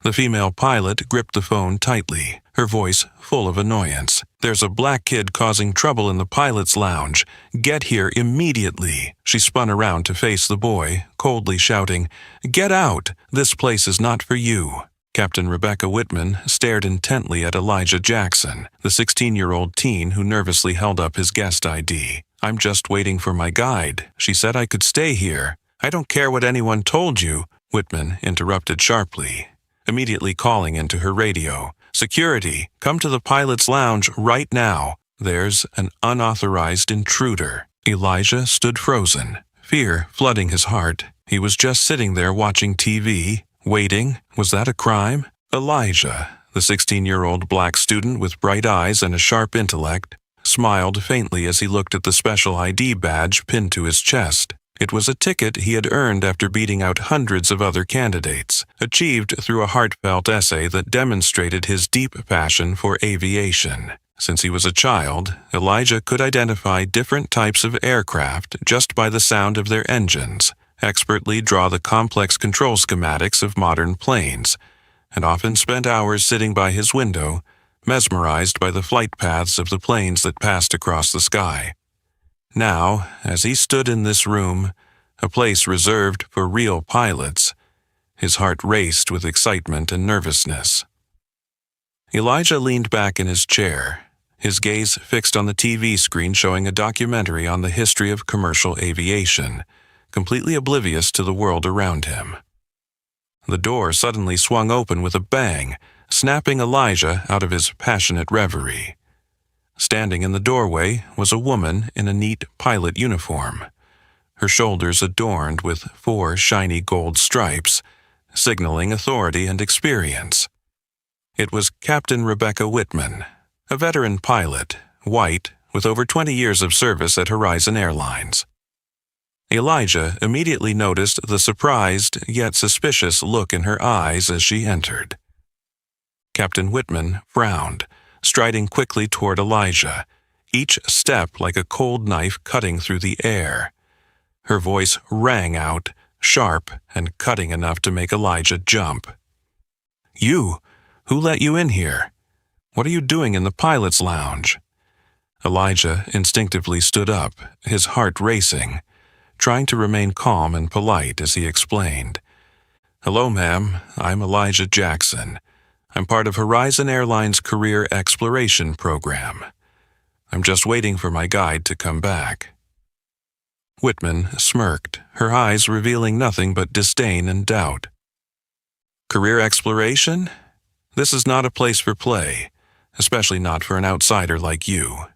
The female pilot gripped the phone tightly, her voice full of annoyance. "There's a black kid causing trouble in the pilot's lounge. Get here immediately." She spun around to face the boy, coldly shouting, "Get out! This place is not for you." Captain Rebecca Whitman stared intently at Elijah Jackson, the 16-year-old teen who nervously held up his guest ID. "I'm just waiting for my guide. She said I could stay here." "I don't care what anyone told you," Whitman interrupted sharply, immediately calling into her radio. "Security, come to the pilot's lounge right now. There's an unauthorized intruder." Elijah stood frozen, fear flooding his heart. He was just sitting there watching TV, waiting. Was that a crime? Elijah, the 16-year-old black student with bright eyes and a sharp intellect, smiled faintly as he looked at the special ID badge pinned to his chest. It was a ticket he had earned after beating out hundreds of other candidates, achieved through a heartfelt essay that demonstrated his deep passion for aviation. Since he was a child, Elijah could identify different types of aircraft just by the sound of their engines, expertly draw the complex control schematics of modern planes, and often spent hours sitting by his window, mesmerized by the flight paths of the planes that passed across the sky. Now, as he stood in this room, a place reserved for real pilots, his heart raced with excitement and nervousness. Elijah leaned back in his chair, his gaze fixed on the TV screen showing a documentary on the history of commercial aviation, completely oblivious to the world around him. The door suddenly swung open with a bang, snapping Elijah out of his passionate reverie. Standing in the doorway was a woman in a neat pilot uniform, her shoulders adorned with 4 shiny gold stripes, signaling authority and experience. It was Captain Rebecca Whitman, a veteran pilot, white, with over 20 years of service at Horizon Airlines. Elijah immediately noticed the surprised yet suspicious look in her eyes as she entered. Captain Whitman frowned, striding quickly toward Elijah, each step like a cold knife cutting through the air. Her voice rang out, sharp and cutting enough to make Elijah jump. "You? Who let you in here? What are you doing in the pilot's lounge?" Elijah instinctively stood up, his heart racing, trying to remain calm and polite as he explained. "Hello, ma'am. I'm Elijah Jackson. I'm part of Horizon Airlines' Career Exploration Program. I'm just waiting for my guide to come back." Whitman smirked, her eyes revealing nothing but disdain and doubt. "Career exploration? This is not a place for play, especially not for an outsider like you.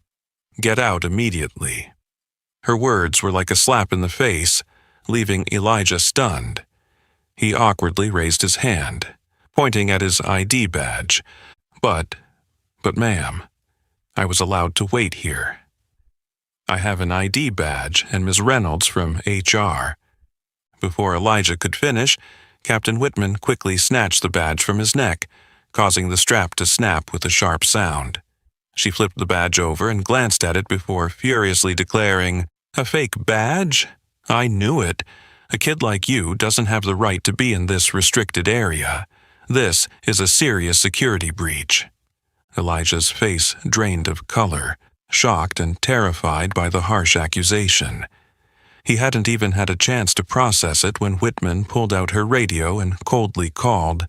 Get out immediately." Her words were like a slap in the face, leaving Elijah stunned. He awkwardly raised his hand, pointing at his ID badge. But ma'am, I was allowed to wait here. I have an ID badge and Ms. Reynolds from HR." Before Elijah could finish, Captain Whitman quickly snatched the badge from his neck, causing the strap to snap with a sharp sound. She flipped the badge over and glanced at it before furiously declaring, "A fake badge? I knew it. A kid like you doesn't have the right to be in this restricted area. This is a serious security breach." Elijah's face drained of color, shocked and terrified by the harsh accusation. He hadn't even had a chance to process it when Whitman pulled out her radio and coldly called,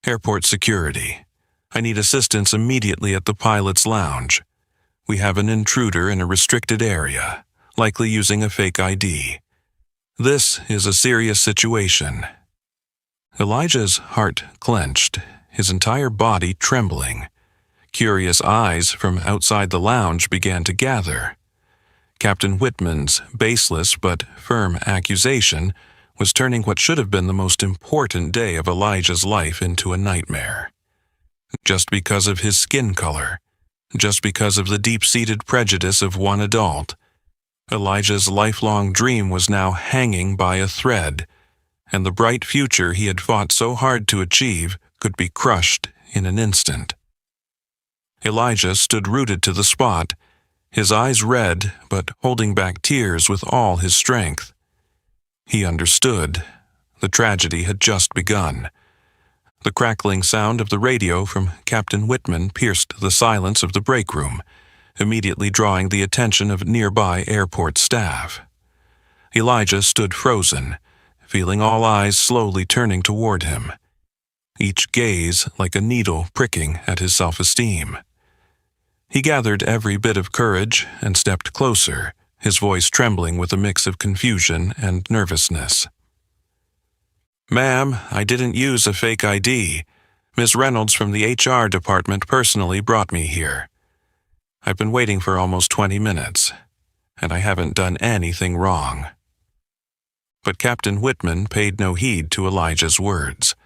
"Airport security. I need assistance immediately at the pilot's lounge. We have an intruder in a restricted area, likely using a fake ID. This is a serious situation." Elijah's heart clenched, his entire body trembling. Curious eyes from outside the lounge began to gather. Captain Whitman's baseless but firm accusation was turning what should have been the most important day of Elijah's life into a nightmare. Just because of his skin color, just because of the deep-seated prejudice of one adult, Elijah's lifelong dream was now hanging by a thread, and the bright future he had fought so hard to achieve could be crushed in an instant. Elijah stood rooted to the spot, his eyes red but holding back tears with all his strength. He understood. The tragedy had just begun. The crackling sound of the radio from Captain Whitman pierced the silence of the break room, immediately drawing the attention of nearby airport staff. Elijah stood frozen, feeling all eyes slowly turning toward him, each gaze like a needle pricking at his self-esteem. He gathered every bit of courage and stepped closer, his voice trembling with a mix of confusion and nervousness. "Ma'am, I didn't use a fake ID. Ms. Reynolds from the HR department personally brought me here. I've been waiting for almost 20 minutes, and I haven't done anything wrong." But Captain Whitman paid no heed to Elijah's words.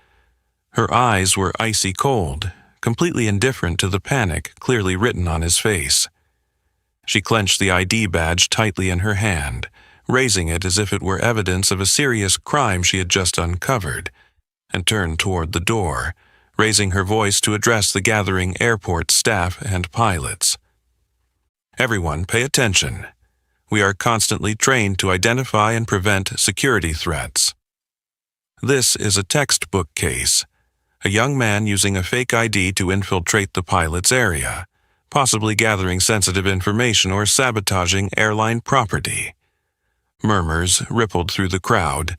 Her eyes were icy cold, completely indifferent to the panic clearly written on his face. She clenched the ID badge tightly in her hand, raising it as if it were evidence of a serious crime she had just uncovered, and turned toward the door, raising her voice to address the gathering airport staff and pilots. "Everyone, pay attention. We are constantly trained to identify and prevent security threats. This is a textbook case. A young man using a fake ID to infiltrate the pilot's area, possibly gathering sensitive information or sabotaging airline property." Murmurs rippled through the crowd,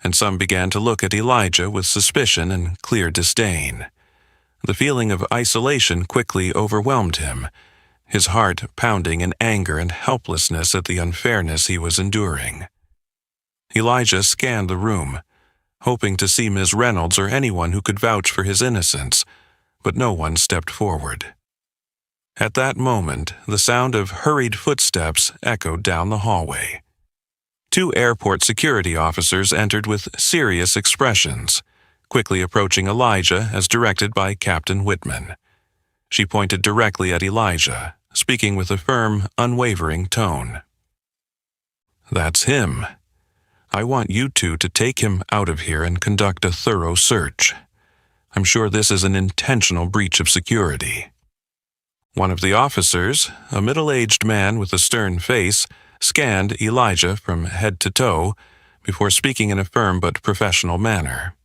and some began to look at Elijah with suspicion and clear disdain. The feeling of isolation quickly overwhelmed him, his heart pounding in anger and helplessness at the unfairness he was enduring. Elijah scanned the room, hoping to see Ms. Reynolds or anyone who could vouch for his innocence, but no one stepped forward. At that moment, the sound of hurried footsteps echoed down the hallway. 2 airport security officers entered with serious expressions, quickly approaching Elijah as directed by Captain Whitman. She pointed directly at Elijah, speaking with a firm, unwavering tone. "That's him. I want you two to take him out of here and conduct a thorough search. I'm sure this is an intentional breach of security." One of the officers, a middle-aged man with a stern face, scanned Elijah from head to toe before speaking in a firm but professional manner.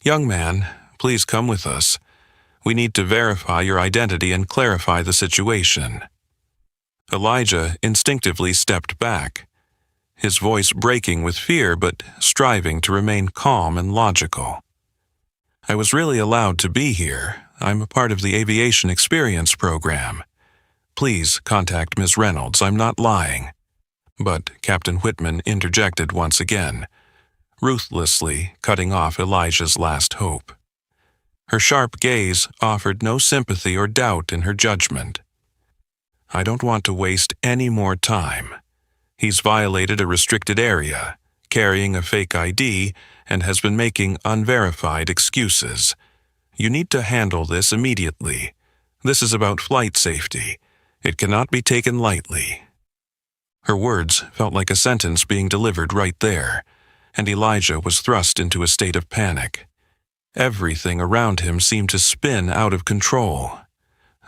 "Young man, please come with us. We need to verify your identity and clarify the situation." Elijah instinctively stepped back, his voice breaking with fear but striving to remain calm and logical. "I was really allowed to be here. I'm a part of the Aviation Experience Program. Please contact Ms. Reynolds. I'm not lying." But Captain Whitman interjected once again, ruthlessly cutting off Elijah's last hope. Her sharp gaze offered no sympathy or doubt in her judgment. "I don't want to waste any more time. He's violated a restricted area, carrying a fake ID, and has been making unverified excuses. You need to handle this immediately. This is about flight safety. It cannot be taken lightly." Her words felt like a sentence being delivered right there, and Elijah was thrust into a state of panic. Everything around him seemed to spin out of control.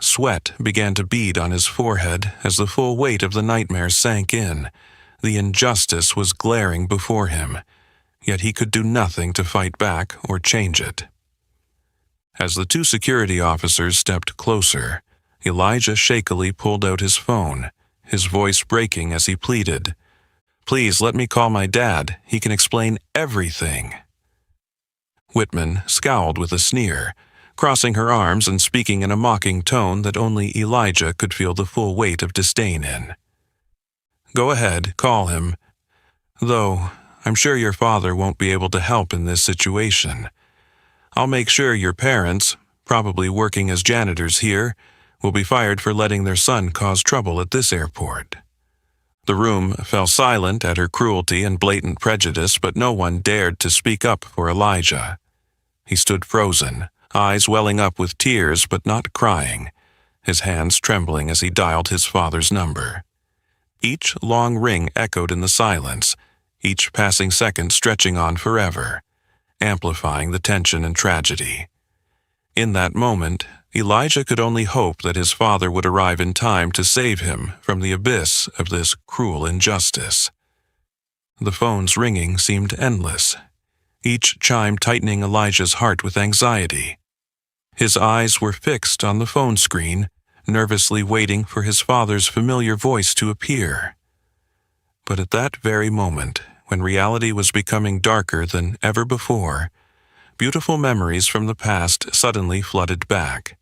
Sweat began to bead on his forehead as the full weight of the nightmare sank in. The injustice was glaring before him, yet he could do nothing to fight back or change it. As the 2 security officers stepped closer, Elijah shakily pulled out his phone, his voice breaking as he pleaded, "Please let me call my dad. He can explain everything." Whitman scowled with a sneer, crossing her arms and speaking in a mocking tone that only Elijah could feel the full weight of disdain in. "Go ahead, call him. Though, I'm sure your father won't be able to help in this situation. I'll make sure your parents, probably working as janitors here, will be fired for letting their son cause trouble at this airport." The room fell silent at her cruelty and blatant prejudice, but no one dared to speak up for Elijah. He stood frozen, eyes welling up with tears but not crying, his hands trembling as he dialed his father's number. Each long ring echoed in the silence, each passing second stretching on forever, amplifying the tension and tragedy. In that moment, Elijah could only hope that his father would arrive in time to save him from the abyss of this cruel injustice. The phone's ringing seemed endless, each chime tightening Elijah's heart with anxiety. His eyes were fixed on the phone screen, nervously waiting for his father's familiar voice to appear. But at that very moment, when reality was becoming darker than ever before, beautiful memories from the past suddenly flooded back,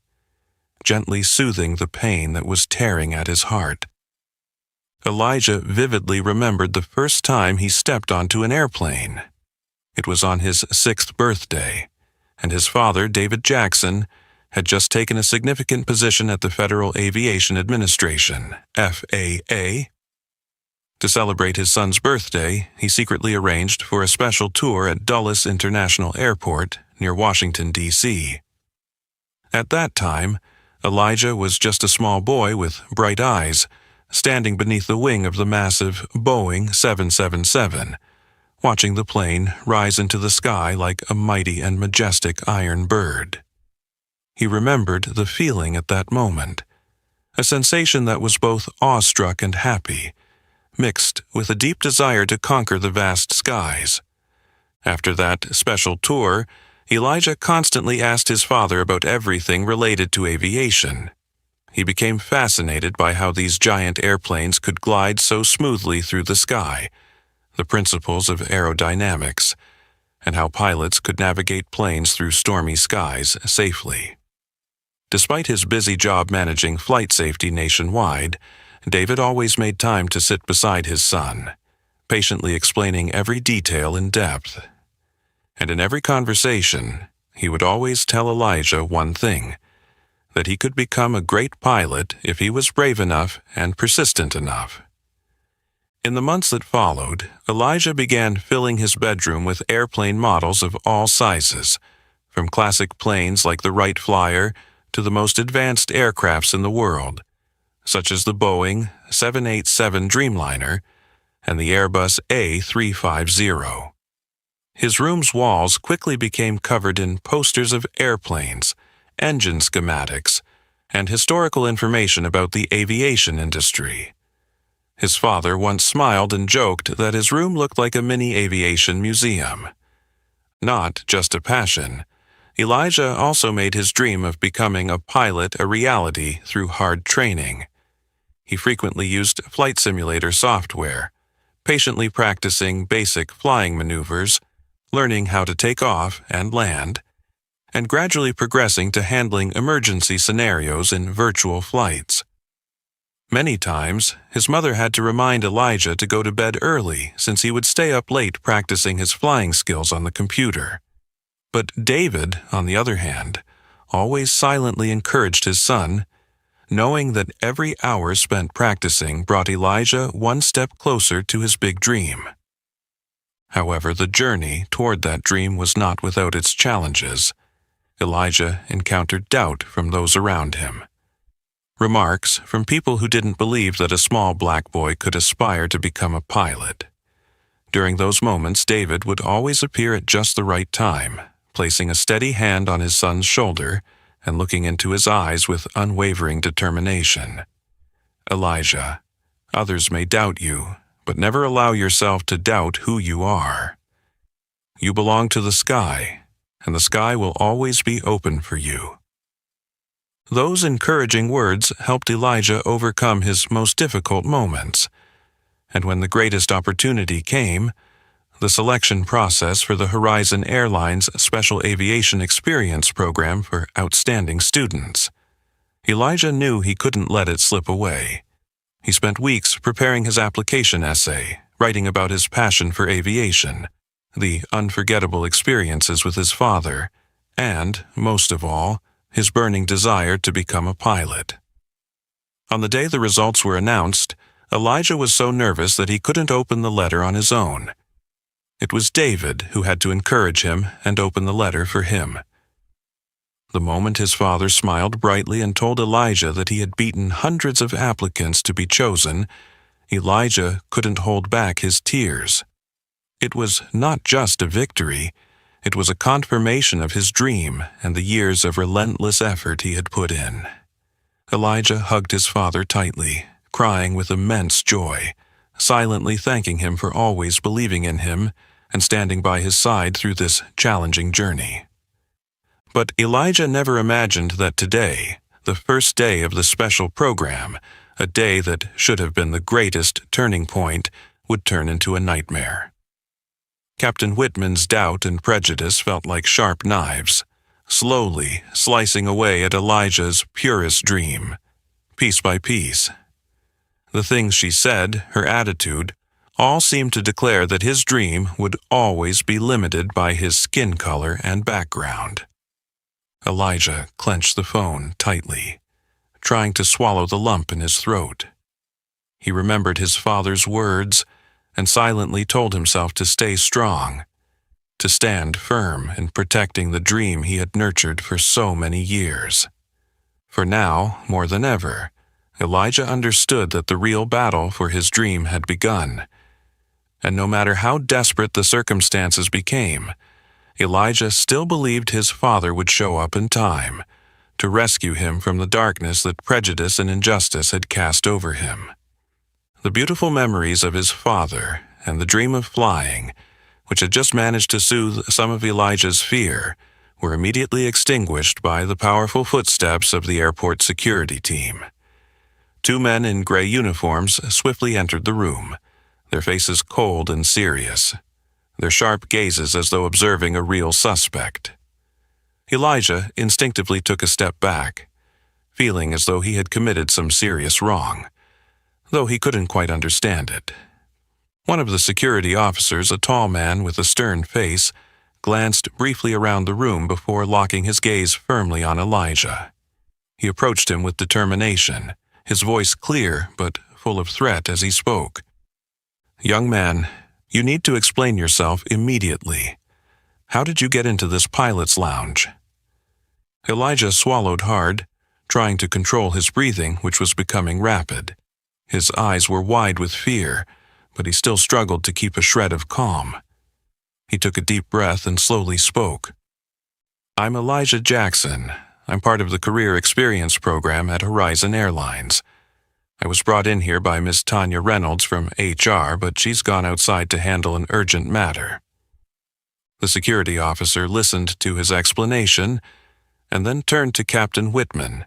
gently soothing the pain that was tearing at his heart. Elijah vividly remembered the first time he stepped onto an airplane. It was on his 6th birthday, and his father, David Jackson, had just taken a significant position at the Federal Aviation Administration, FAA. To celebrate his son's birthday, he secretly arranged for a special tour at Dulles International Airport near Washington, D.C. At that time, Elijah was just a small boy with bright eyes, standing beneath the wing of the massive Boeing 777, watching the plane rise into the sky like a mighty and majestic iron bird. He remembered the feeling at that moment, a sensation that was both awestruck and happy, mixed with a deep desire to conquer the vast skies. After that special tour, Elijah constantly asked his father about everything related to aviation. He became fascinated by how these giant airplanes could glide so smoothly through the sky, the principles of aerodynamics, and how pilots could navigate planes through stormy skies safely. Despite his busy job managing flight safety nationwide, David always made time to sit beside his son, patiently explaining every detail in depth. And in every conversation, he would always tell Elijah one thing, that he could become a great pilot if he was brave enough and persistent enough. In the months that followed, Elijah began filling his bedroom with airplane models of all sizes, from classic planes like the Wright Flyer to the most advanced aircrafts in the world, such as the Boeing 787 Dreamliner and the Airbus A350. His room's walls quickly became covered in posters of airplanes, engine schematics, and historical information about the aviation industry. His father once smiled and joked that his room looked like a mini aviation museum. Not just a passion, Elijah also made his dream of becoming a pilot a reality through hard training. He frequently used flight simulator software, patiently practicing basic flying maneuvers, learning how to take off and land, and gradually progressing to handling emergency scenarios in virtual flights. Many times, his mother had to remind Elijah to go to bed early since he would stay up late practicing his flying skills on the computer. But David, on the other hand, always silently encouraged his son, knowing that every hour spent practicing brought Elijah one step closer to his big dream. However, the journey toward that dream was not without its challenges. Elijah encountered doubt from those around him. Remarks from people who didn't believe that a small black boy could aspire to become a pilot. During those moments, David would always appear at just the right time, placing a steady hand on his son's shoulder and looking into his eyes with unwavering determination. Elijah, others may doubt you, but never allow yourself to doubt who you are. You belong to the sky, and the sky will always be open for you. Those encouraging words helped Elijah overcome his most difficult moments, and when the greatest opportunity came, the selection process for the Horizon Airlines Special Aviation Experience Program for outstanding students, Elijah knew he couldn't let it slip away. He spent weeks preparing his application essay, writing about his passion for aviation, the unforgettable experiences with his father, and, most of all, his burning desire to become a pilot. On the day the results were announced, Elijah was so nervous that he couldn't open the letter on his own. It was David who had to encourage him and open the letter for him. The moment his father smiled brightly and told Elijah that he had beaten hundreds of applicants to be chosen, Elijah couldn't hold back his tears. It was not just a victory, it was a confirmation of his dream and the years of relentless effort he had put in. Elijah hugged his father tightly, crying with immense joy, silently thanking him for always believing in him and standing by his side through this challenging journey. But Elijah never imagined that today, the first day of the special program, a day that should have been the greatest turning point, would turn into a nightmare. Captain Whitman's doubt and prejudice felt like sharp knives, slowly slicing away at Elijah's purest dream, piece by piece. The things she said, her attitude, all seemed to declare that his dream would always be limited by his skin color and background. Elijah clenched the phone tightly, trying to swallow the lump in his throat. He remembered his father's words and silently told himself to stay strong, to stand firm in protecting the dream he had nurtured for so many years. For now, more than ever, Elijah understood that the real battle for his dream had begun. And no matter how desperate the circumstances became, Elijah still believed his father would show up in time to rescue him from the darkness that prejudice and injustice had cast over him. The beautiful memories of his father and the dream of flying, which had just managed to soothe some of Elijah's fear, were immediately extinguished by the powerful footsteps of the airport security team. 2 men in gray uniforms swiftly entered the room, their faces cold and serious, their sharp gazes as though observing a real suspect. Elijah instinctively took a step back, feeling as though he had committed some serious wrong, though he couldn't quite understand it. One of the security officers, a tall man with a stern face, glanced briefly around the room before locking his gaze firmly on Elijah. He approached him with determination, his voice clear but full of threat as he spoke. "Young man, you need to explain yourself immediately. How did you get into this pilot's lounge?" Elijah swallowed hard, trying to control his breathing, which was becoming rapid. His eyes were wide with fear, but he still struggled to keep a shred of calm. He took a deep breath and slowly spoke. "I'm Elijah Jackson. I'm part of the Career Experience Program at Horizon Airlines. I was brought in here by Miss Tanya Reynolds from HR, but she's gone outside to handle an urgent matter." The security officer listened to his explanation and then turned to Captain Whitman,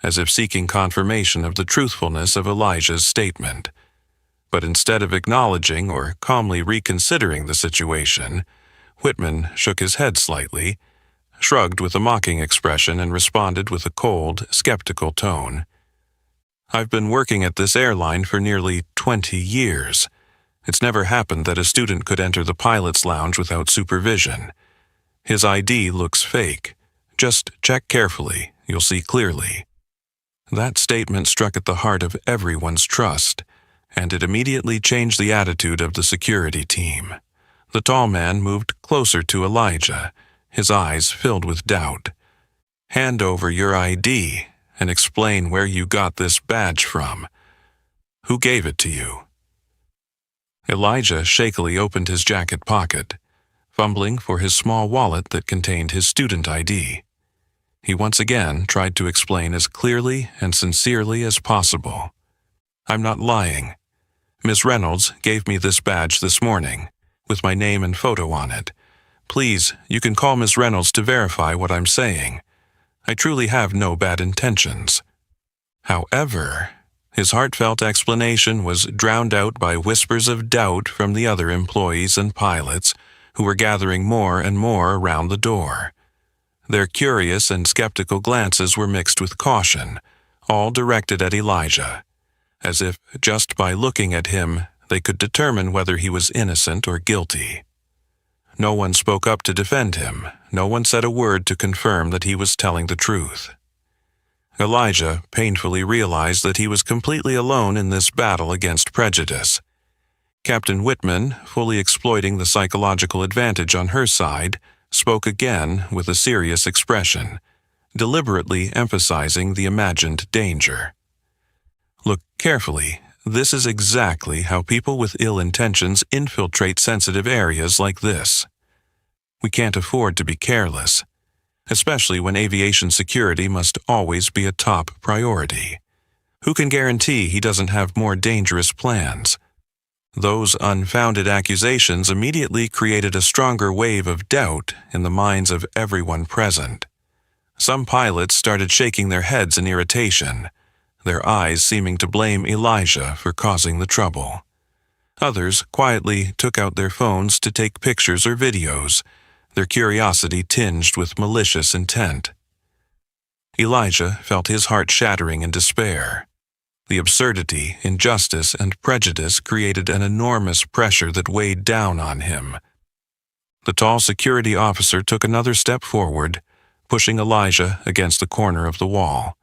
as if seeking confirmation of the truthfulness of Elijah's statement. But instead of acknowledging or calmly reconsidering the situation, Whitman shook his head slightly, shrugged with a mocking expression, and responded with a cold, skeptical tone. "I've been working at this airline for nearly 20 years. It's never happened that a student could enter the pilot's lounge without supervision. His ID looks fake. Just check carefully, you'll see clearly." That statement struck at the heart of everyone's trust, and it immediately changed the attitude of the security team. The tall man moved closer to Elijah, his eyes filled with doubt. "Hand over your ID and explain where you got this badge from. Who gave it to you?" Elijah shakily opened his jacket pocket, fumbling for his small wallet that contained his student ID. He once again tried to explain as clearly and sincerely as possible. "I'm not lying. Miss Reynolds gave me this badge this morning, with my name and photo on it. Please, you can call Miss Reynolds to verify what I'm saying. I truly have no bad intentions." However, his heartfelt explanation was drowned out by whispers of doubt from the other employees and pilots who were gathering more and more around the door. Their curious and skeptical glances were mixed with caution, all directed at Elijah, as if just by looking at him they could determine whether he was innocent or guilty. No one spoke up to defend him. No one said a word to confirm that he was telling the truth. Elijah painfully realized that he was completely alone in this battle against prejudice. Captain Whitman, fully exploiting the psychological advantage on her side, spoke again with a serious expression, deliberately emphasizing the imagined danger. "Look carefully. This is exactly how people with ill intentions infiltrate sensitive areas like this. We can't afford to be careless, especially when aviation security must always be a top priority. Who can guarantee he doesn't have more dangerous plans? Those unfounded accusations immediately created a stronger wave of doubt in the minds of everyone present. Some pilots started shaking their heads in irritation, their eyes seeming to blame Elijah for causing the trouble. Others quietly took out their phones to take pictures or videos, their curiosity tinged with malicious intent. Elijah felt his heart shattering in despair. The absurdity, injustice, and prejudice created an enormous pressure that weighed down on him. The tall security officer took another step forward, pushing Elijah against the corner of the wall.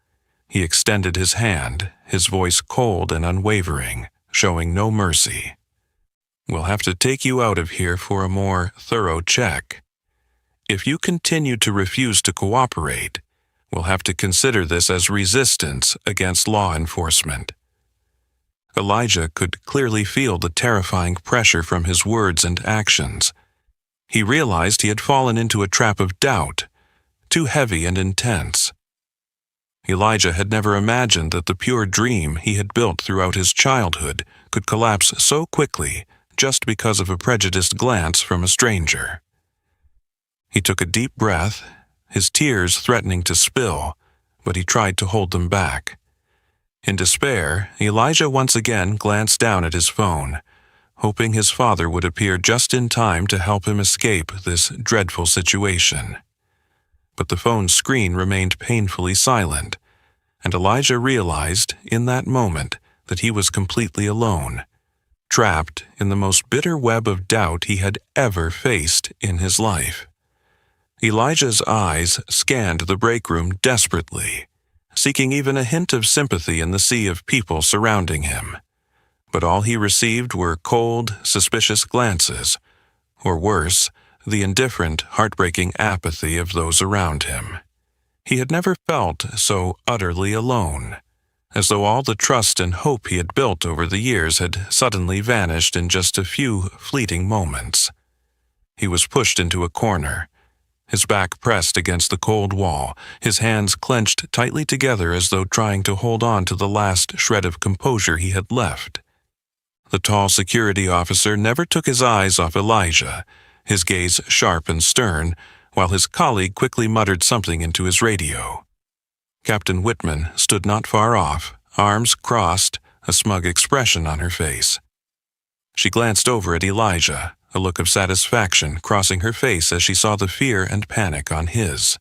He extended his hand, his voice cold and unwavering, showing no mercy. "We'll have to take you out of here for a more thorough check. If you continue to refuse to cooperate, we'll have to consider this as resistance against law enforcement." Elijah could clearly feel the terrifying pressure from his words and actions. He realized he had fallen into a trap of doubt, too heavy and intense. Elijah had never imagined that the pure dream he had built throughout his childhood could collapse so quickly just because of a prejudiced glance from a stranger. He took a deep breath, his tears threatening to spill, but he tried to hold them back. In despair, Elijah once again glanced down at his phone, hoping his father would appear just in time to help him escape this dreadful situation. But the phone's screen remained painfully silent, and Elijah realized in that moment that he was completely alone, trapped in the most bitter web of doubt he had ever faced in his life. Elijah's eyes scanned the break room desperately, seeking even a hint of sympathy in the sea of people surrounding him. But all he received were cold, suspicious glances, or worse, the indifferent, heartbreaking apathy of those around him. He had never felt so utterly alone, as though all the trust and hope he had built over the years had suddenly vanished in just a few fleeting moments. He was pushed into a corner, his back pressed against the cold wall, his hands clenched tightly together as though trying to hold on to the last shred of composure he had left. The tall security officer never took his eyes off Elijah, his gaze sharp and stern, while his colleague quickly muttered something into his radio. Captain Whitman stood not far off, arms crossed, a smug expression on her face. She glanced over at Elijah, a look of satisfaction crossing her face as she saw the fear and panic on his.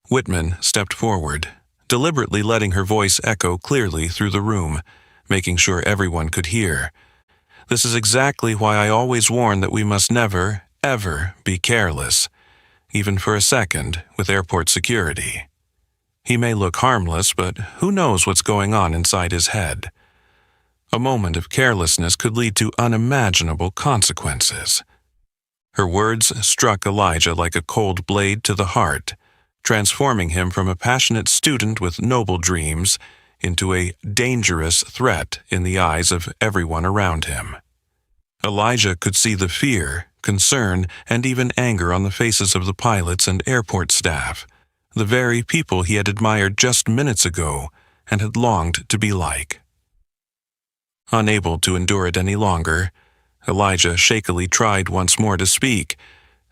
Whitman stepped forward, deliberately letting her voice echo clearly through the room, making sure everyone could hear. "This is exactly why I always warn that we must never, ever be careless, even for a second, with airport security. He may look harmless, but who knows what's going on inside his head? A moment of carelessness could lead to unimaginable consequences." Her words struck Elijah like a cold blade to the heart, transforming him from a passionate student with noble dreams into a dangerous threat in the eyes of everyone around him. Elijah could see the fear, concern, and even anger on the faces of the pilots and airport staff, the very people he had admired just minutes ago and had longed to be like. Unable to endure it any longer, Elijah shakily tried once more to speak,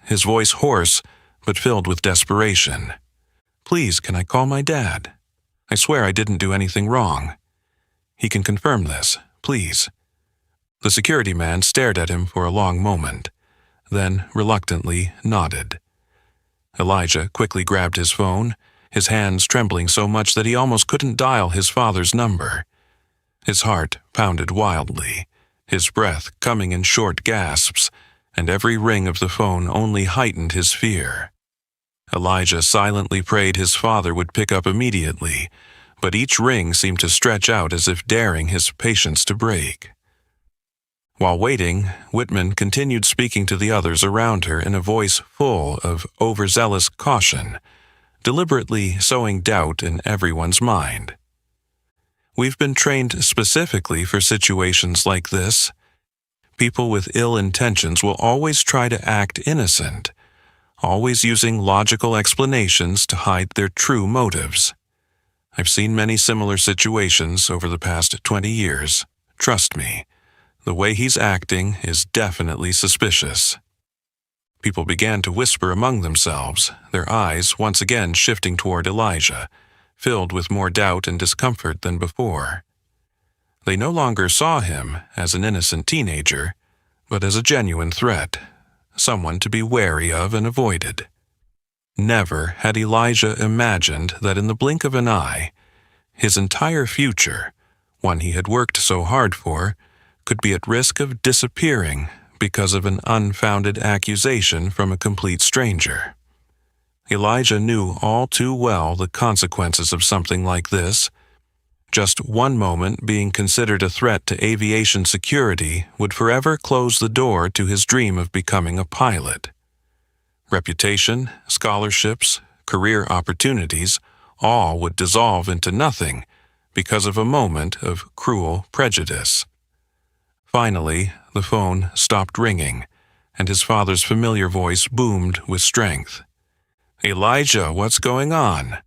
his voice hoarse but filled with desperation. "Please, can I call my dad? I swear I didn't do anything wrong. He can confirm this, please." The security man stared at him for a long moment, then reluctantly nodded. Elijah quickly grabbed his phone, his hands trembling so much that he almost couldn't dial his father's number. His heart pounded wildly, his breath coming in short gasps, and every ring of the phone only heightened his fear. Elijah silently prayed his father would pick up immediately, but each ring seemed to stretch out as if daring his patience to break. While waiting, Whitman continued speaking to the others around her in a voice full of overzealous caution, deliberately sowing doubt in everyone's mind. "We've been trained specifically for situations like this. People with ill intentions will always try to act innocent, always using logical explanations to hide their true motives. I've seen many similar situations over the past 20 years, trust me. The way he's acting is definitely suspicious." People began to whisper among themselves, their eyes once again shifting toward Elijah, filled with more doubt and discomfort than before. They no longer saw him as an innocent teenager, but as a genuine threat, someone to be wary of and avoided. Never had Elijah imagined that in the blink of an eye, his entire future, one he had worked so hard for, could be at risk of disappearing because of an unfounded accusation from a complete stranger. Elijah knew all too well the consequences of something like this. Just one moment being considered a threat to aviation security would forever close the door to his dream of becoming a pilot. Reputation, scholarships, career opportunities, all would dissolve into nothing because of a moment of cruel prejudice. Finally, the phone stopped ringing, and his father's familiar voice boomed with strength. "Elijah, what's going on?"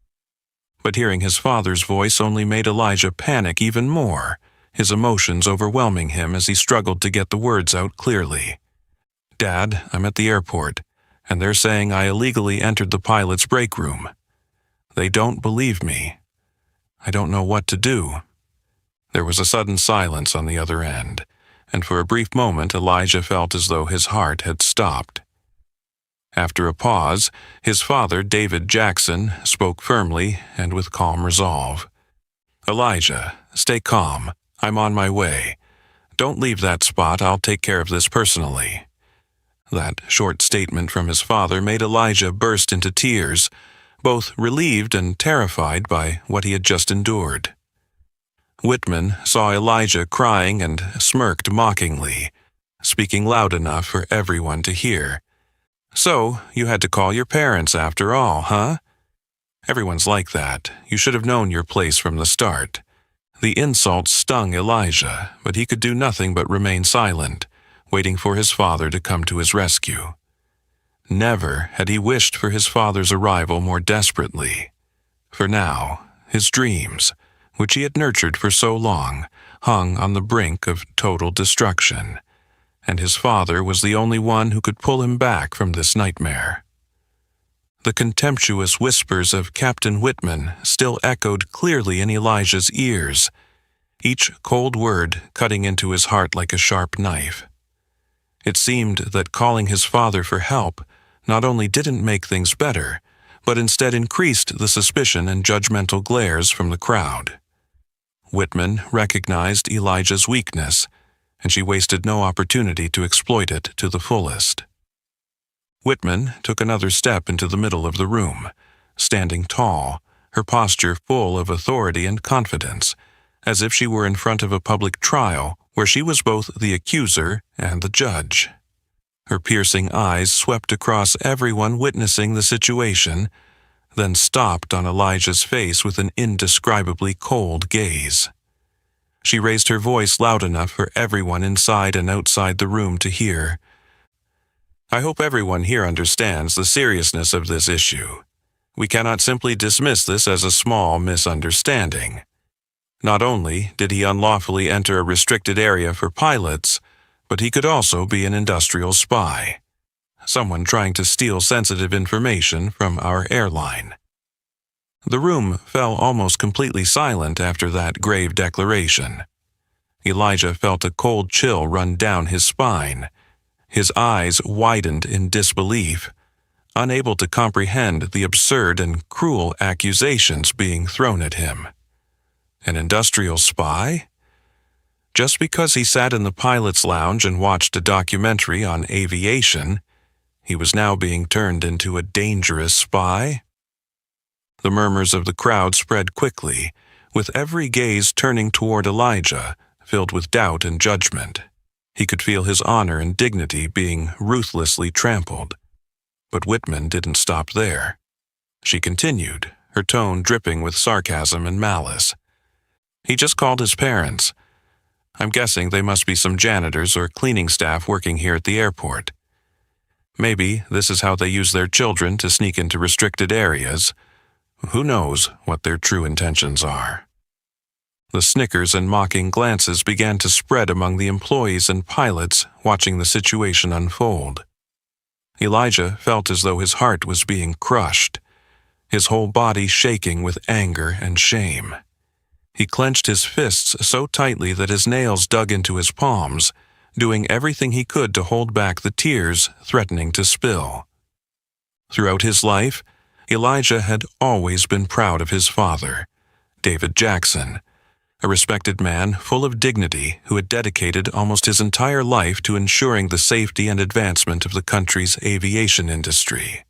But hearing his father's voice only made Elijah panic even more, his emotions overwhelming him as he struggled to get the words out clearly. "Dad, I'm at the airport, and they're saying I illegally entered the pilot's break room. They don't believe me. I don't know what to do." There was a sudden silence on the other end, and for a brief moment Elijah felt as though his heart had stopped. After a pause, his father, David Jackson, spoke firmly and with calm resolve. "Elijah, stay calm. I'm on my way. Don't leave that spot. I'll take care of this personally." That short statement from his father made Elijah burst into tears, both relieved and terrified by what he had just endured. Whitman saw Elijah crying and smirked mockingly, speaking loud enough for everyone to hear. "So, you had to call your parents after all, huh? Everyone's like that. You should have known your place from the start." The insult stung Elijah, but he could do nothing but remain silent, waiting for his father to come to his rescue. Never had he wished for his father's arrival more desperately. For now, his dreams, which he had nurtured for so long, hung on the brink of total destruction, and his father was the only one who could pull him back from this nightmare. The contemptuous whispers of Captain Whitman still echoed clearly in Elijah's ears, each cold word cutting into his heart like a sharp knife. It seemed that calling his father for help not only didn't make things better, but instead increased the suspicion and judgmental glares from the crowd. Whitman recognized Elijah's weakness, and she wasted no opportunity to exploit it to the fullest. Whitman took another step into the middle of the room, standing tall, her posture full of authority and confidence, as if she were in front of a public trial where she was both the accuser and the judge. Her piercing eyes swept across everyone witnessing the situation, then stopped on Elijah's face with an indescribably cold gaze. She raised her voice loud enough for everyone inside and outside the room to hear. "I hope everyone here understands the seriousness of this issue. We cannot simply dismiss this as a small misunderstanding. Not only did he unlawfully enter a restricted area for pilots, but he could also be an industrial spy, someone trying to steal sensitive information from our airline." The room fell almost completely silent after that grave declaration. Elijah felt a cold chill run down his spine. His eyes widened in disbelief, unable to comprehend the absurd and cruel accusations being thrown at him. An industrial spy? Just because he sat in the pilot's lounge and watched a documentary on aviation, he was now being turned into a dangerous spy? The murmurs of the crowd spread quickly, with every gaze turning toward Elijah, filled with doubt and judgment. He could feel his honor and dignity being ruthlessly trampled. But Whitman didn't stop there. She continued, her tone dripping with sarcasm and malice. "He just called his parents. I'm guessing they must be some janitors or cleaning staff working here at the airport. Maybe this is how they use their children to sneak into restricted areas. Who knows what their true intentions are?" The snickers and mocking glances began to spread among the employees and pilots watching the situation unfold. Elijah felt as though his heart was being crushed, his whole body shaking with anger and shame. He clenched his fists so tightly that his nails dug into his palms, doing everything he could to hold back the tears threatening to spill. Throughout his life, Elijah had always been proud of his father, David Jackson, a respected man full of dignity who had dedicated almost his entire life to ensuring the safety and advancement of the country's aviation industry.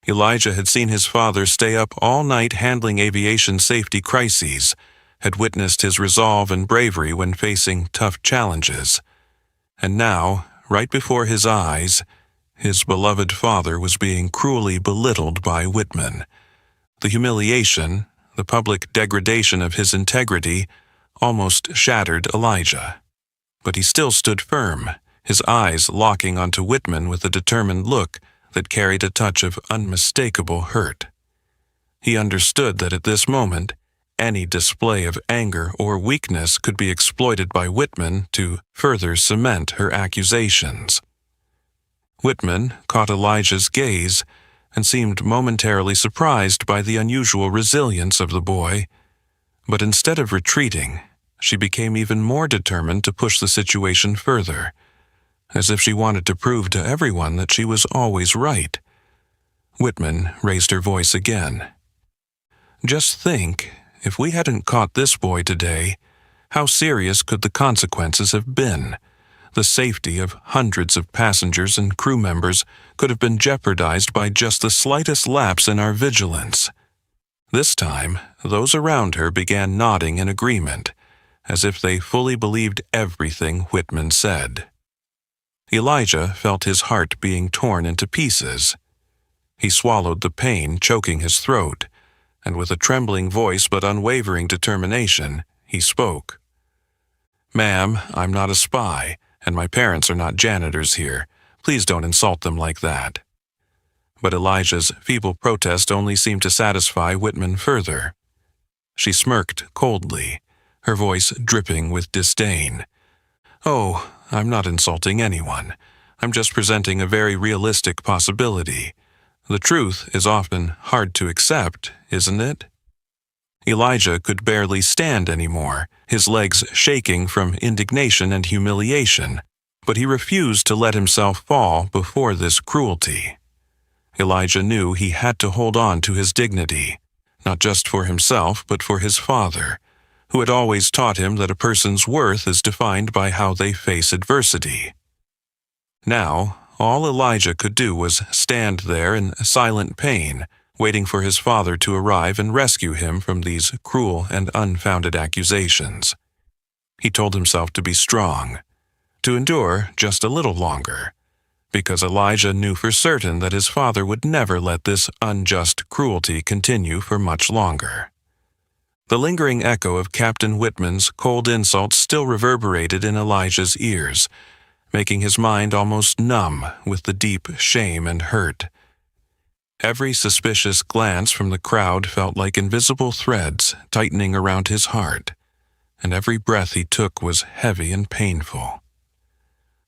Elijah had seen his father stay up all night handling aviation safety crises, had witnessed his resolve and bravery when facing tough challenges. And now, right before his eyes, his beloved father was being cruelly belittled by Whitman. The humiliation, the public degradation of his integrity, almost shattered Elijah. But he still stood firm, his eyes locking onto Whitman with a determined look that carried a touch of unmistakable hurt. He understood that at this moment, any display of anger or weakness could be exploited by Whitman to further cement her accusations. Whitman caught Elijah's gaze and seemed momentarily surprised by the unusual resilience of the boy, but instead of retreating, she became even more determined to push the situation further, as if she wanted to prove to everyone that she was always right. Whitman raised her voice again. "Just think, if we hadn't caught this boy today, how serious could the consequences have been? The safety of hundreds of passengers and crew members could have been jeopardized by just the slightest lapse in our vigilance." This time, those around her began nodding in agreement, as if they fully believed everything Whitman said. Elijah felt his heart being torn into pieces. He swallowed the pain choking his throat, and with a trembling voice but unwavering determination, he spoke. "Ma'am, I'm not a spy, and my parents are not janitors here. Please don't insult them like that." But Elijah's feeble protest only seemed to satisfy Whitman further. She smirked coldly, her voice dripping with disdain. "Oh, I'm not insulting anyone. I'm just presenting a very realistic possibility. The truth is often hard to accept, isn't it?" Elijah could barely stand anymore, his legs shaking from indignation and humiliation, but he refused to let himself fall before this cruelty. Elijah knew he had to hold on to his dignity, not just for himself but for his father, who had always taught him that a person's worth is defined by how they face adversity. Now, all Elijah could do was stand there in silent pain, waiting for his father to arrive and rescue him from these cruel and unfounded accusations. He told himself to be strong, to endure just a little longer, because Elijah knew for certain that his father would never let this unjust cruelty continue for much longer. The lingering echo of Captain Whitman's cold insults still reverberated in Elijah's ears, making his mind almost numb with the deep shame and hurt. Every suspicious glance from the crowd felt like invisible threads tightening around his heart, and every breath he took was heavy and painful.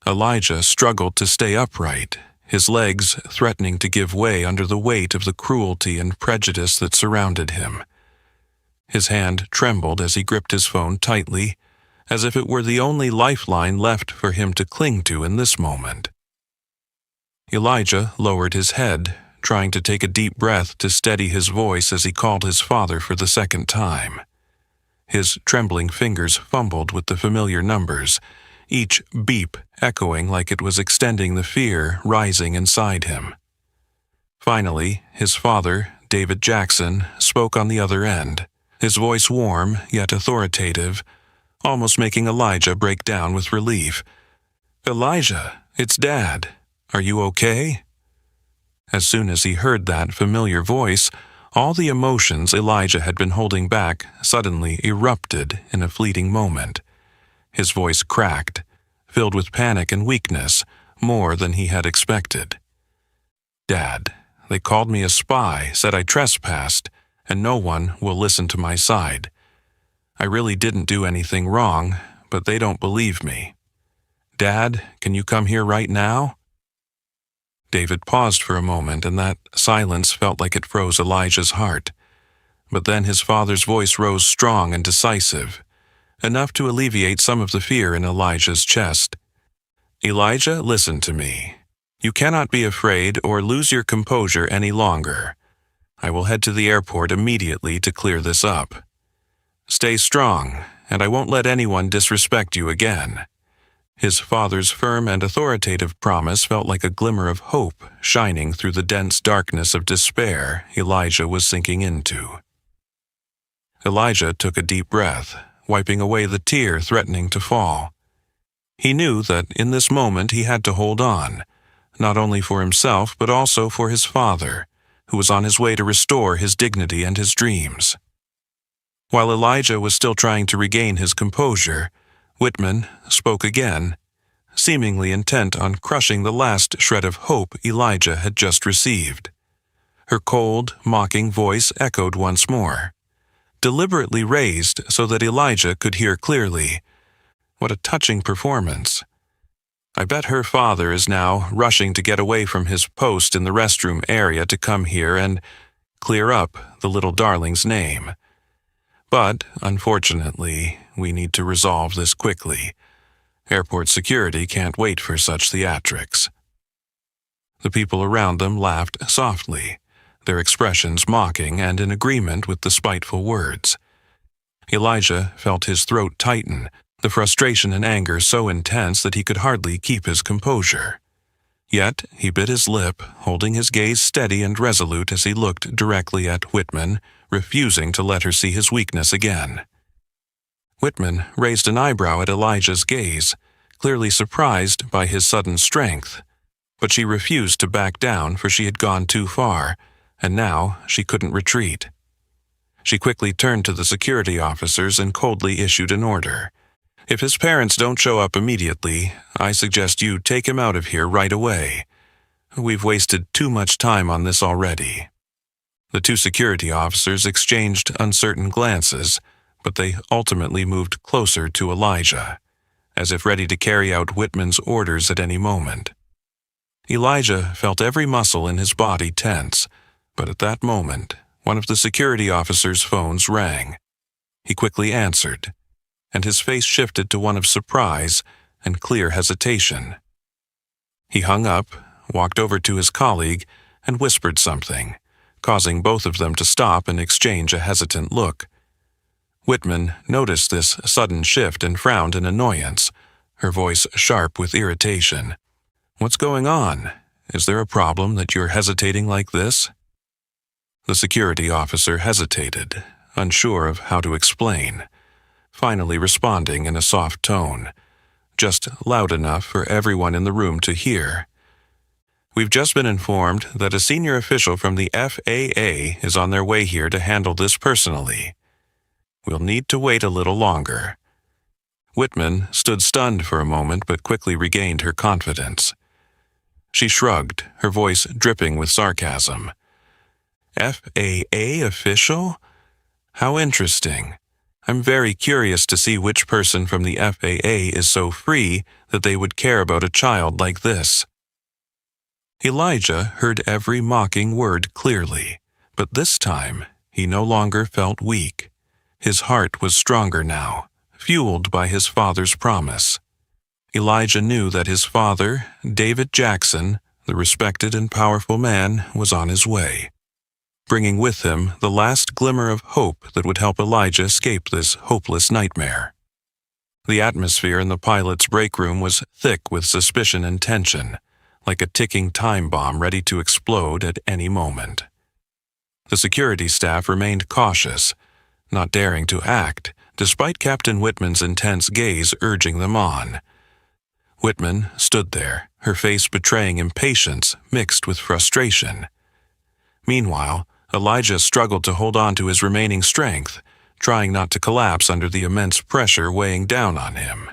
Elijah struggled to stay upright, his legs threatening to give way under the weight of the cruelty and prejudice that surrounded him. His hand trembled as he gripped his phone tightly, as if it were the only lifeline left for him to cling to in this moment. Elijah lowered his head, trying to take a deep breath to steady his voice as he called his father for the second time. His trembling fingers fumbled with the familiar numbers, each beep echoing like it was extending the fear rising inside him. Finally, his father, David Jackson, spoke on the other end, his voice warm yet authoritative, almost making Elijah break down with relief. "Elijah, it's Dad. Are you okay?" As soon as he heard that familiar voice, all the emotions Elijah had been holding back suddenly erupted in a fleeting moment. His voice cracked, filled with panic and weakness, more than he had expected. "Dad, they called me a spy, said I trespassed, and no one will listen to my side. I really didn't do anything wrong, but they don't believe me. Dad, can you come here right now?" David paused for a moment, and that silence felt like it froze Elijah's heart. But then his father's voice rose strong and decisive, enough to alleviate some of the fear in Elijah's chest. "Elijah, listen to me. You cannot be afraid or lose your composure any longer. I will head to the airport immediately to clear this up. Stay strong, and I won't let anyone disrespect you again." His father's firm and authoritative promise felt like a glimmer of hope shining through the dense darkness of despair Elijah was sinking into. Elijah took a deep breath, wiping away the tear threatening to fall. He knew that in this moment he had to hold on, not only for himself but also for his father, who was on his way to restore his dignity and his dreams. While Elijah was still trying to regain his composure, Whitman spoke again, seemingly intent on crushing the last shred of hope Elijah had just received. Her cold, mocking voice echoed once more, deliberately raised so that Elijah could hear clearly. What a touching performance. I bet her father is now rushing to get away from his post in the restroom area to come here and clear up the little darling's name. But, unfortunately, we need to resolve this quickly. Airport security can't wait for such theatrics. The people around them laughed softly, their expressions mocking and in agreement with the spiteful words. Elijah felt his throat tighten, the frustration and anger so intense that he could hardly keep his composure. Yet he bit his lip, holding his gaze steady and resolute as he looked directly at Whitman, refusing to let her see his weakness again. Whitman raised an eyebrow at Elijah's gaze, clearly surprised by his sudden strength, but she refused to back down, for she had gone too far, and now she couldn't retreat. She quickly turned to the security officers and coldly issued an order. "If his parents don't show up immediately, I suggest you take him out of here right away. We've wasted too much time on this already." The two security officers exchanged uncertain glances, but they ultimately moved closer to Elijah, as if ready to carry out Whitman's orders at any moment. Elijah felt every muscle in his body tense, but at that moment, one of the security officers' phones rang. He quickly answered, and his face shifted to one of surprise and clear hesitation. He hung up, walked over to his colleague, and whispered something, causing both of them to stop and exchange a hesitant look. Whitman noticed this sudden shift and frowned in annoyance, her voice sharp with irritation. "What's going on? Is there a problem that you're hesitating like this?" The security officer hesitated, unsure of how to explain, finally responding in a soft tone, just loud enough for everyone in the room to hear. "We've just been informed that a senior official from the FAA is on their way here to handle this personally. We'll need to wait a little longer." Whitman stood stunned for a moment but quickly regained her confidence. She shrugged, her voice dripping with sarcasm. "FAA official? How interesting. I'm very curious to see which person from the FAA is so free that they would care about a child like this." Elijah heard every mocking word clearly, but this time he no longer felt weak. His heart was stronger now, fueled by his father's promise. Elijah knew that his father, David Jackson, the respected and powerful man, was on his way, bringing with him the last glimmer of hope that would help Elijah escape this hopeless nightmare. The atmosphere in the pilot's break room was thick with suspicion and tension, like a ticking time bomb ready to explode at any moment. The security staff remained cautious, not daring to act, despite Captain Whitman's intense gaze urging them on. Whitman stood there, her face betraying impatience mixed with frustration. Meanwhile, Elijah struggled to hold on to his remaining strength, trying not to collapse under the immense pressure weighing down on him.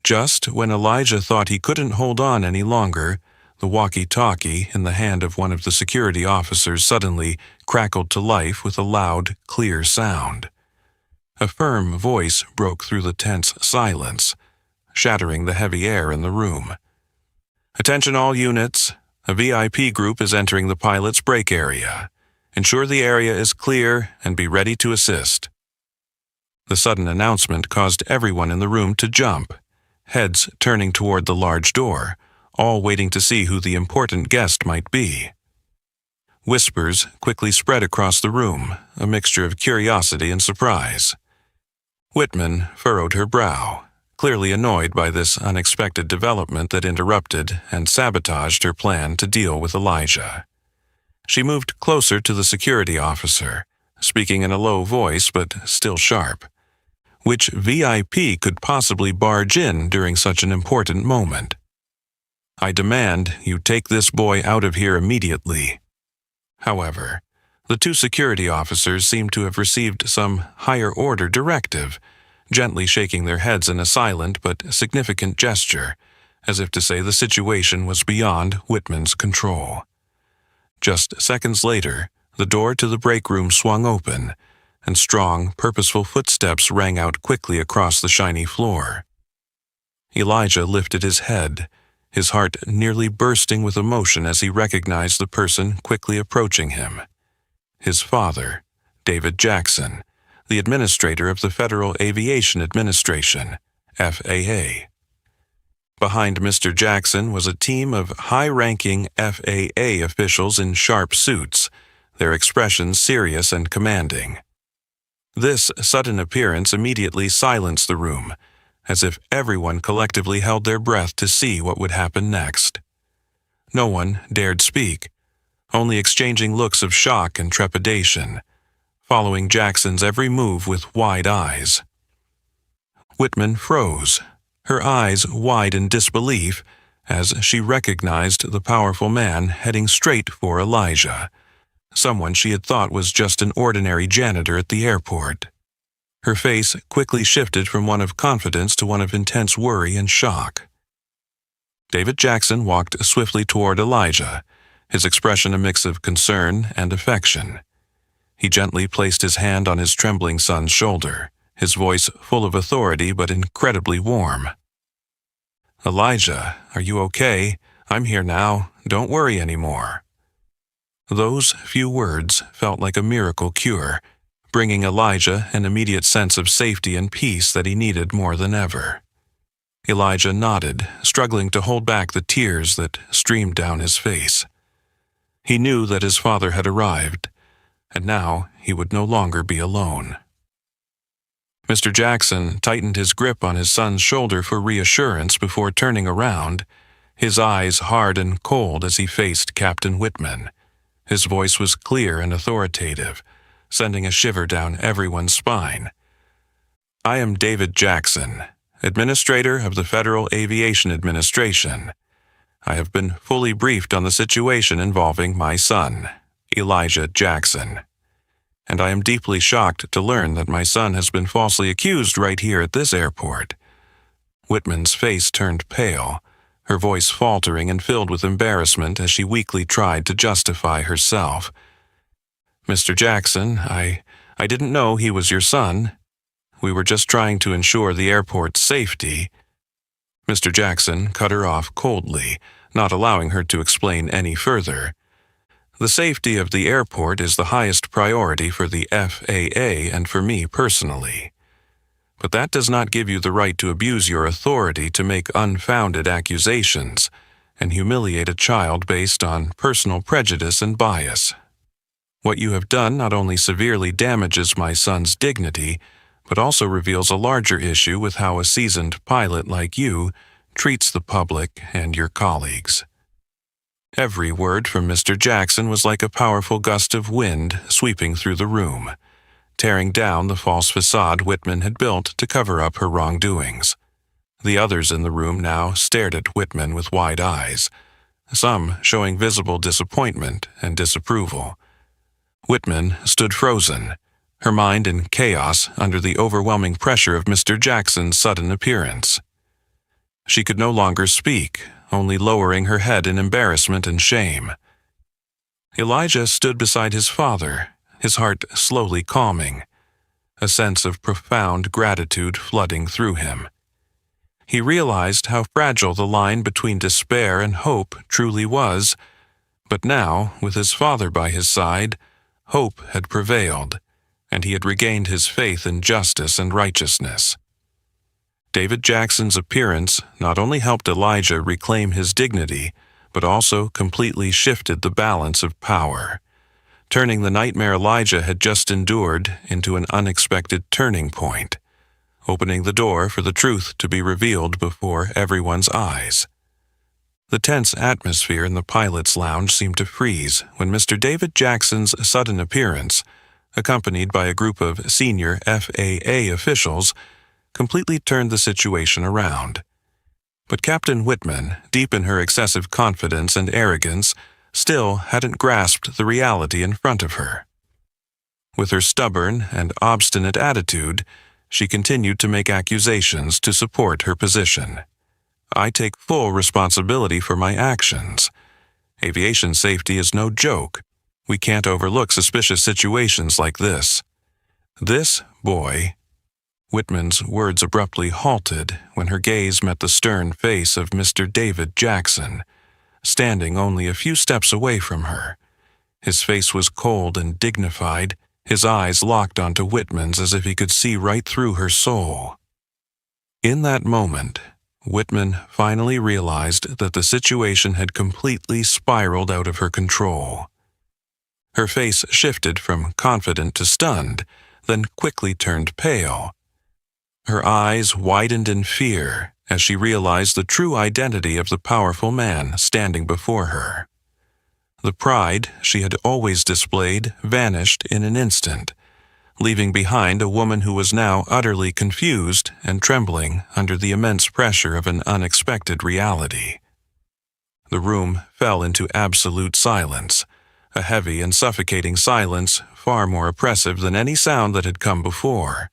Just when Elijah thought he couldn't hold on any longer, the walkie-talkie in the hand of one of the security officers suddenly crackled to life with a loud, clear sound. A firm voice broke through the tense silence, shattering the heavy air in the room. "Attention all units. A VIP group is entering the pilot's break area. Ensure the area is clear and be ready to assist." The sudden announcement caused everyone in the room to jump, heads turning toward the large door, all waiting to see who the important guest might be. Whispers quickly spread across the room, a mixture of curiosity and surprise. Whitman furrowed her brow, clearly annoyed by this unexpected development that interrupted and sabotaged her plan to deal with Elijah. She moved closer to the security officer, speaking in a low voice but still sharp. Which VIP could possibly barge in during such an important moment? "I demand you take this boy out of here immediately." However, the two security officers seemed to have received some higher-order directive, gently shaking their heads in a silent but significant gesture, as if to say the situation was beyond Whitman's control. Just seconds later, the door to the break room swung open, and strong, purposeful footsteps rang out quickly across the shiny floor. Elijah lifted his head, his heart nearly bursting with emotion as he recognized the person quickly approaching him. His father, David Jackson, the administrator of the Federal Aviation Administration, FAA. Behind Mr. Jackson was a team of high-ranking FAA officials in sharp suits, their expressions serious and commanding. This sudden appearance immediately silenced the room, as if everyone collectively held their breath to see what would happen next. No one dared speak, only exchanging looks of shock and trepidation, following Jackson's every move with wide eyes. Whitman froze, her eyes wide in disbelief as she recognized the powerful man heading straight for Elijah, someone she had thought was just an ordinary janitor at the airport. Her face quickly shifted from one of confidence to one of intense worry and shock. David Jackson walked swiftly toward Elijah, his expression a mix of concern and affection. He gently placed his hand on his trembling son's shoulder, his voice full of authority but incredibly warm. "Elijah, are you okay? I'm here now. Don't worry anymore." Those few words felt like a miracle cure, bringing Elijah an immediate sense of safety and peace that he needed more than ever. Elijah nodded, struggling to hold back the tears that streamed down his face. He knew that his father had arrived, and now he would no longer be alone. Mr. Jackson tightened his grip on his son's shoulder for reassurance before turning around, his eyes hard and cold as he faced Captain Whitman. His voice was clear and authoritative, sending a shiver down everyone's spine. "I am David Jackson, Administrator of the Federal Aviation Administration. I have been fully briefed on the situation involving my son, Elijah Jackson. And I am deeply shocked to learn that my son has been falsely accused right here at this airport." Whitman's face turned pale, her voice faltering and filled with embarrassment as she weakly tried to justify herself. "Mr. Jackson, I didn't know he was your son. We were just trying to ensure the airport's safety." Mr. Jackson cut her off coldly, not allowing her to explain any further. "The safety of the airport is the highest priority for the FAA and for me personally. But that does not give you the right to abuse your authority to make unfounded accusations and humiliate a child based on personal prejudice and bias. What you have done not only severely damages my son's dignity, but also reveals a larger issue with how a seasoned pilot like you treats the public and your colleagues." Every word from Mr. Jackson was like a powerful gust of wind sweeping through the room, tearing down the false facade Whitman had built to cover up her wrongdoings. The others in the room now stared at Whitman with wide eyes, some showing visible disappointment and disapproval. Whitman stood frozen, her mind in chaos under the overwhelming pressure of Mr. Jackson's sudden appearance. She could no longer speak, only lowering her head in embarrassment and shame. Elijah stood beside his father, his heart slowly calming. a sense of profound gratitude flooding through him. He realized how fragile the line between despair and hope truly was, but now, with his father by his side, hope had prevailed, and he had regained his faith in justice and righteousness. David Jackson's appearance not only helped Elijah reclaim his dignity, but also completely shifted the balance of power, turning the nightmare Elijah had just endured into an unexpected turning point, opening the door for the truth to be revealed before everyone's eyes. The tense atmosphere in the pilot's lounge seemed to freeze when Mr. David Jackson's sudden appearance, accompanied by a group of senior FAA officials, completely turned the situation around. But Captain Whitman, deep in her excessive confidence and arrogance, still hadn't grasped the reality in front of her. With her stubborn and obstinate attitude, she continued to make accusations to support her position. I take full responsibility for my actions. Aviation safety is no joke. We can't overlook suspicious situations like this. This boy. Whitman's words abruptly halted when her gaze met the stern face of Mr. David Jackson, standing only a few steps away from her. His face was cold and dignified, his eyes locked onto Whitman's as if he could see right through her soul. In that moment, Whitman finally realized that the situation had completely spiraled out of her control. Her face shifted from confident to stunned, then quickly turned pale. Her eyes widened in fear as she realized the true identity of the powerful man standing before her. The pride she had always displayed vanished in an instant, leaving behind a woman who was now utterly confused and trembling under the immense pressure of an unexpected reality. The room fell into absolute silence, a heavy and suffocating silence far more oppressive than any sound that had come before.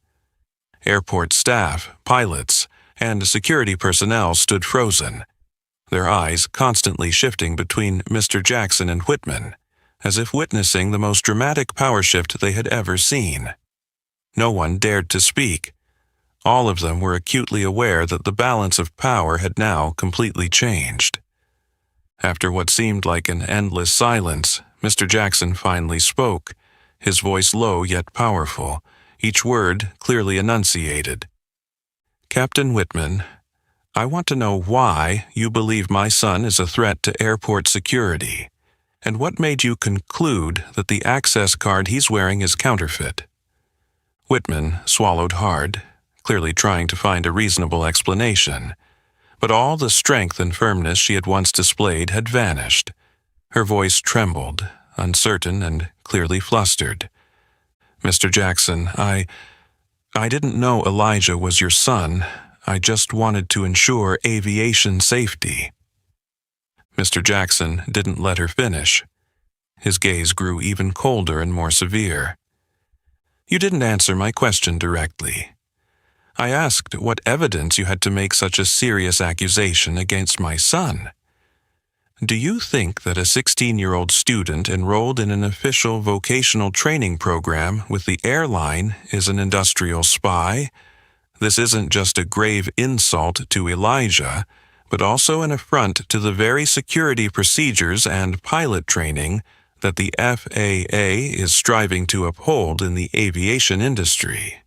Airport staff, pilots, and security personnel stood frozen, their eyes constantly shifting between Mr. Jackson and Whitman, as if witnessing the most dramatic power shift they had ever seen. No one dared to speak. All of them were acutely aware that the balance of power had now completely changed. After what seemed like an endless silence, Mr. Jackson finally spoke, his voice low yet powerful, each word clearly enunciated. "Captain Whitman, I want to know why you believe my son is a threat to airport security, and what made you conclude that the access card he's wearing is counterfeit." Whitman swallowed hard, clearly trying to find a reasonable explanation, but all the strength and firmness she had once displayed had vanished. Her voice trembled, uncertain and clearly flustered. "Mr. Jackson, I didn't know Elijah was your son. I just wanted to ensure aviation safety." Mr. Jackson didn't let her finish. His gaze grew even colder and more severe. "You didn't answer my question directly. I asked what evidence you had to make such a serious accusation against my son. Do you think that a 16-year-old student enrolled in an official vocational training program with the airline is an industrial spy? This isn't just a grave insult to Elijah, but also an affront to the very security procedures and pilot training that the FAA is striving to uphold in the aviation industry."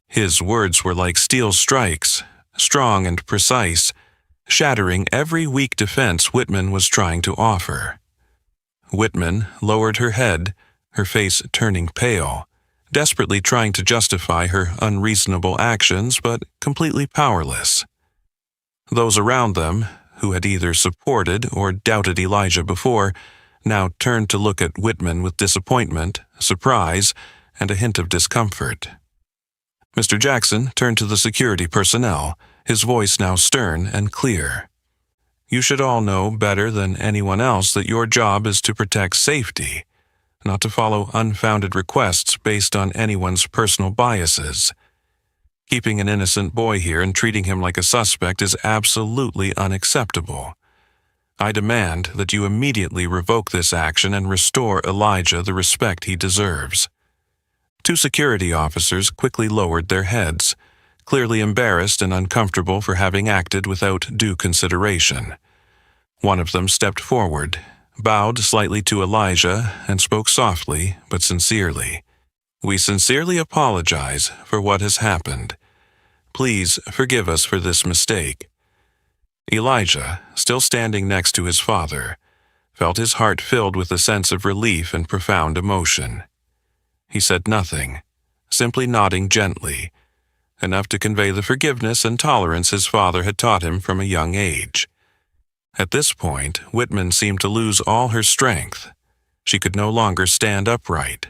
His words were like steel strikes, strong and precise, shattering every weak defense Whitman was trying to offer. Whitman lowered her head, her face turning pale, desperately trying to justify her unreasonable actions, but completely powerless. Those around them, who had either supported or doubted Elijah before, now turned to look at Whitman with disappointment, surprise, and a hint of discomfort. Mr. Jackson turned to the security personnel, his voice now stern and clear. "You should all know better than anyone else that your job is to protect safety, not to follow unfounded requests based on anyone's personal biases. Keeping an innocent boy here and treating him like a suspect is absolutely unacceptable. I demand that you immediately revoke this action and restore Elijah the respect he deserves." Two security officers quickly lowered their heads, clearly embarrassed and uncomfortable for having acted without due consideration. One of them stepped forward, bowed slightly to Elijah, and spoke softly but sincerely. "We sincerely apologize for what has happened. Please forgive us for this mistake." Elijah, still standing next to his father, felt his heart filled with a sense of relief and profound emotion. He said nothing, simply nodding gently, enough to convey the forgiveness and tolerance his father had taught him from a young age. At this point, Whitman seemed to lose all her strength. She could no longer stand upright.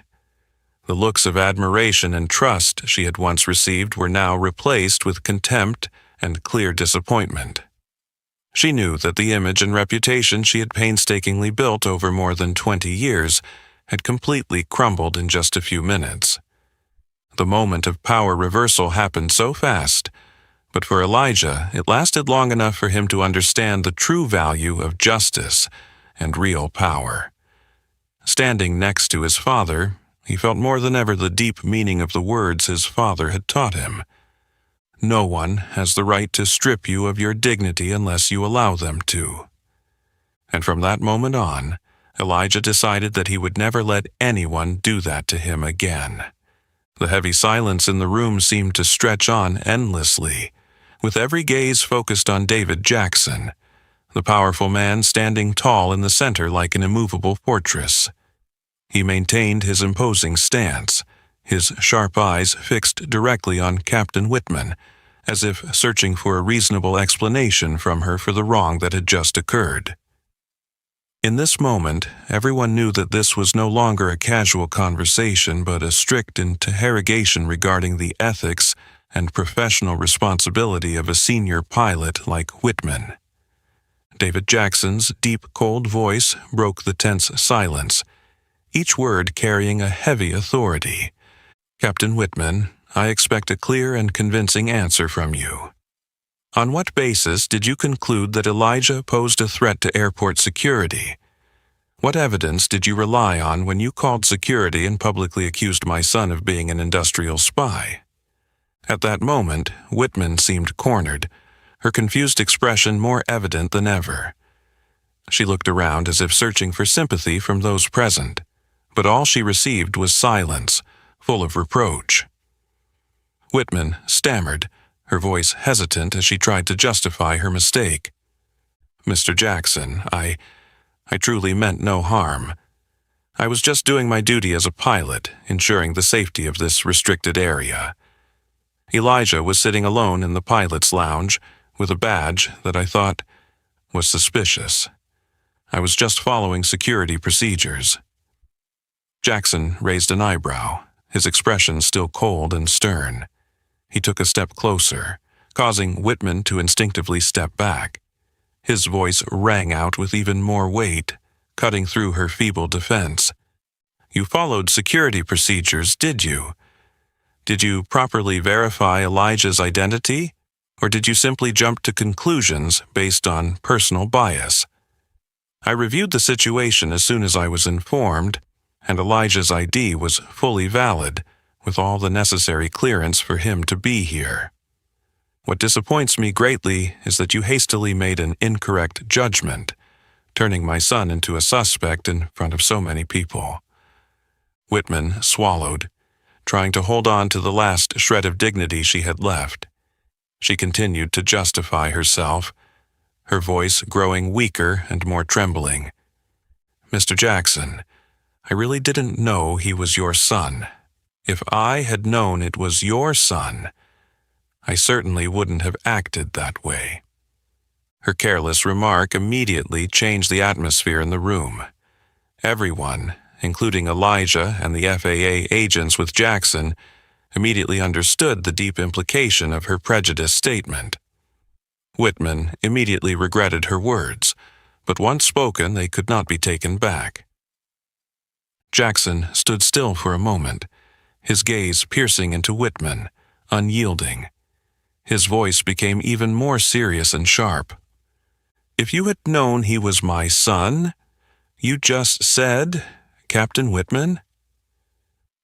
The looks of admiration and trust she had once received were now replaced with contempt and clear disappointment. She knew that the image and reputation she had painstakingly built over more than 20 years had completely crumbled in just a few minutes. The moment of power reversal happened so fast, but for Elijah it lasted long enough for him to understand the true value of justice and real power. Standing next to his father, he felt more than ever the deep meaning of the words his father had taught him. No one has the right to strip you of your dignity unless you allow them to. And from that moment on, Elijah decided that he would never let anyone do that to him again. The heavy silence in the room seemed to stretch on endlessly, with every gaze focused on David Jackson, the powerful man standing tall in the center like an immovable fortress. He maintained his imposing stance, his sharp eyes fixed directly on Captain Whitman, as if searching for a reasonable explanation from her for the wrong that had just occurred. In this moment, everyone knew that this was no longer a casual conversation but a strict interrogation regarding the ethics and professional responsibility of a senior pilot like Whitman. David Jackson's deep, cold voice broke the tense silence, each word carrying a heavy authority. "Captain Whitman, I expect a clear and convincing answer from you. On what basis did you conclude that Elijah posed a threat to airport security? What evidence did you rely on when you called security and publicly accused my son of being an industrial spy?" At that moment, Whitman seemed cornered, her confused expression more evident than ever. She looked around as if searching for sympathy from those present, but all she received was silence, full of reproach. Whitman stammered, her voice hesitant as she tried to justify her mistake. "Mr. Jackson, I truly meant no harm. I was just doing my duty as a pilot, ensuring the safety of this restricted area. Elijah was sitting alone in the pilot's lounge with a badge that I thought was suspicious. I was just following security procedures." Jackson raised an eyebrow, his expression still cold and stern. He took a step closer, causing Whitman to instinctively step back. His voice rang out with even more weight, cutting through her feeble defense. "You followed security procedures, did you? Did you properly verify Elijah's identity, or did you simply jump to conclusions based on personal bias? I reviewed the situation as soon as I was informed, and Elijah's ID was fully valid, with all the necessary clearance for him to be here. What disappoints me greatly is that you hastily made an incorrect judgment, turning my son into a suspect in front of so many people." Whitman swallowed, trying to hold on to the last shred of dignity she had left. She continued to justify herself, her voice growing weaker and more trembling. "Mr. Jackson, I really didn't know he was your son. If I had known it was your son, I certainly wouldn't have acted that way." Her careless remark immediately changed the atmosphere in the room. Everyone, including Elijah and the FAA agents with Jackson, immediately understood the deep implication of her prejudice statement. Whitman immediately regretted her words, but once spoken they could not be taken back. Jackson stood still for a moment, his gaze piercing into Whitman, unyielding. His voice became even more serious and sharp. "If you had known he was my son, you just said, Captain Whitman?"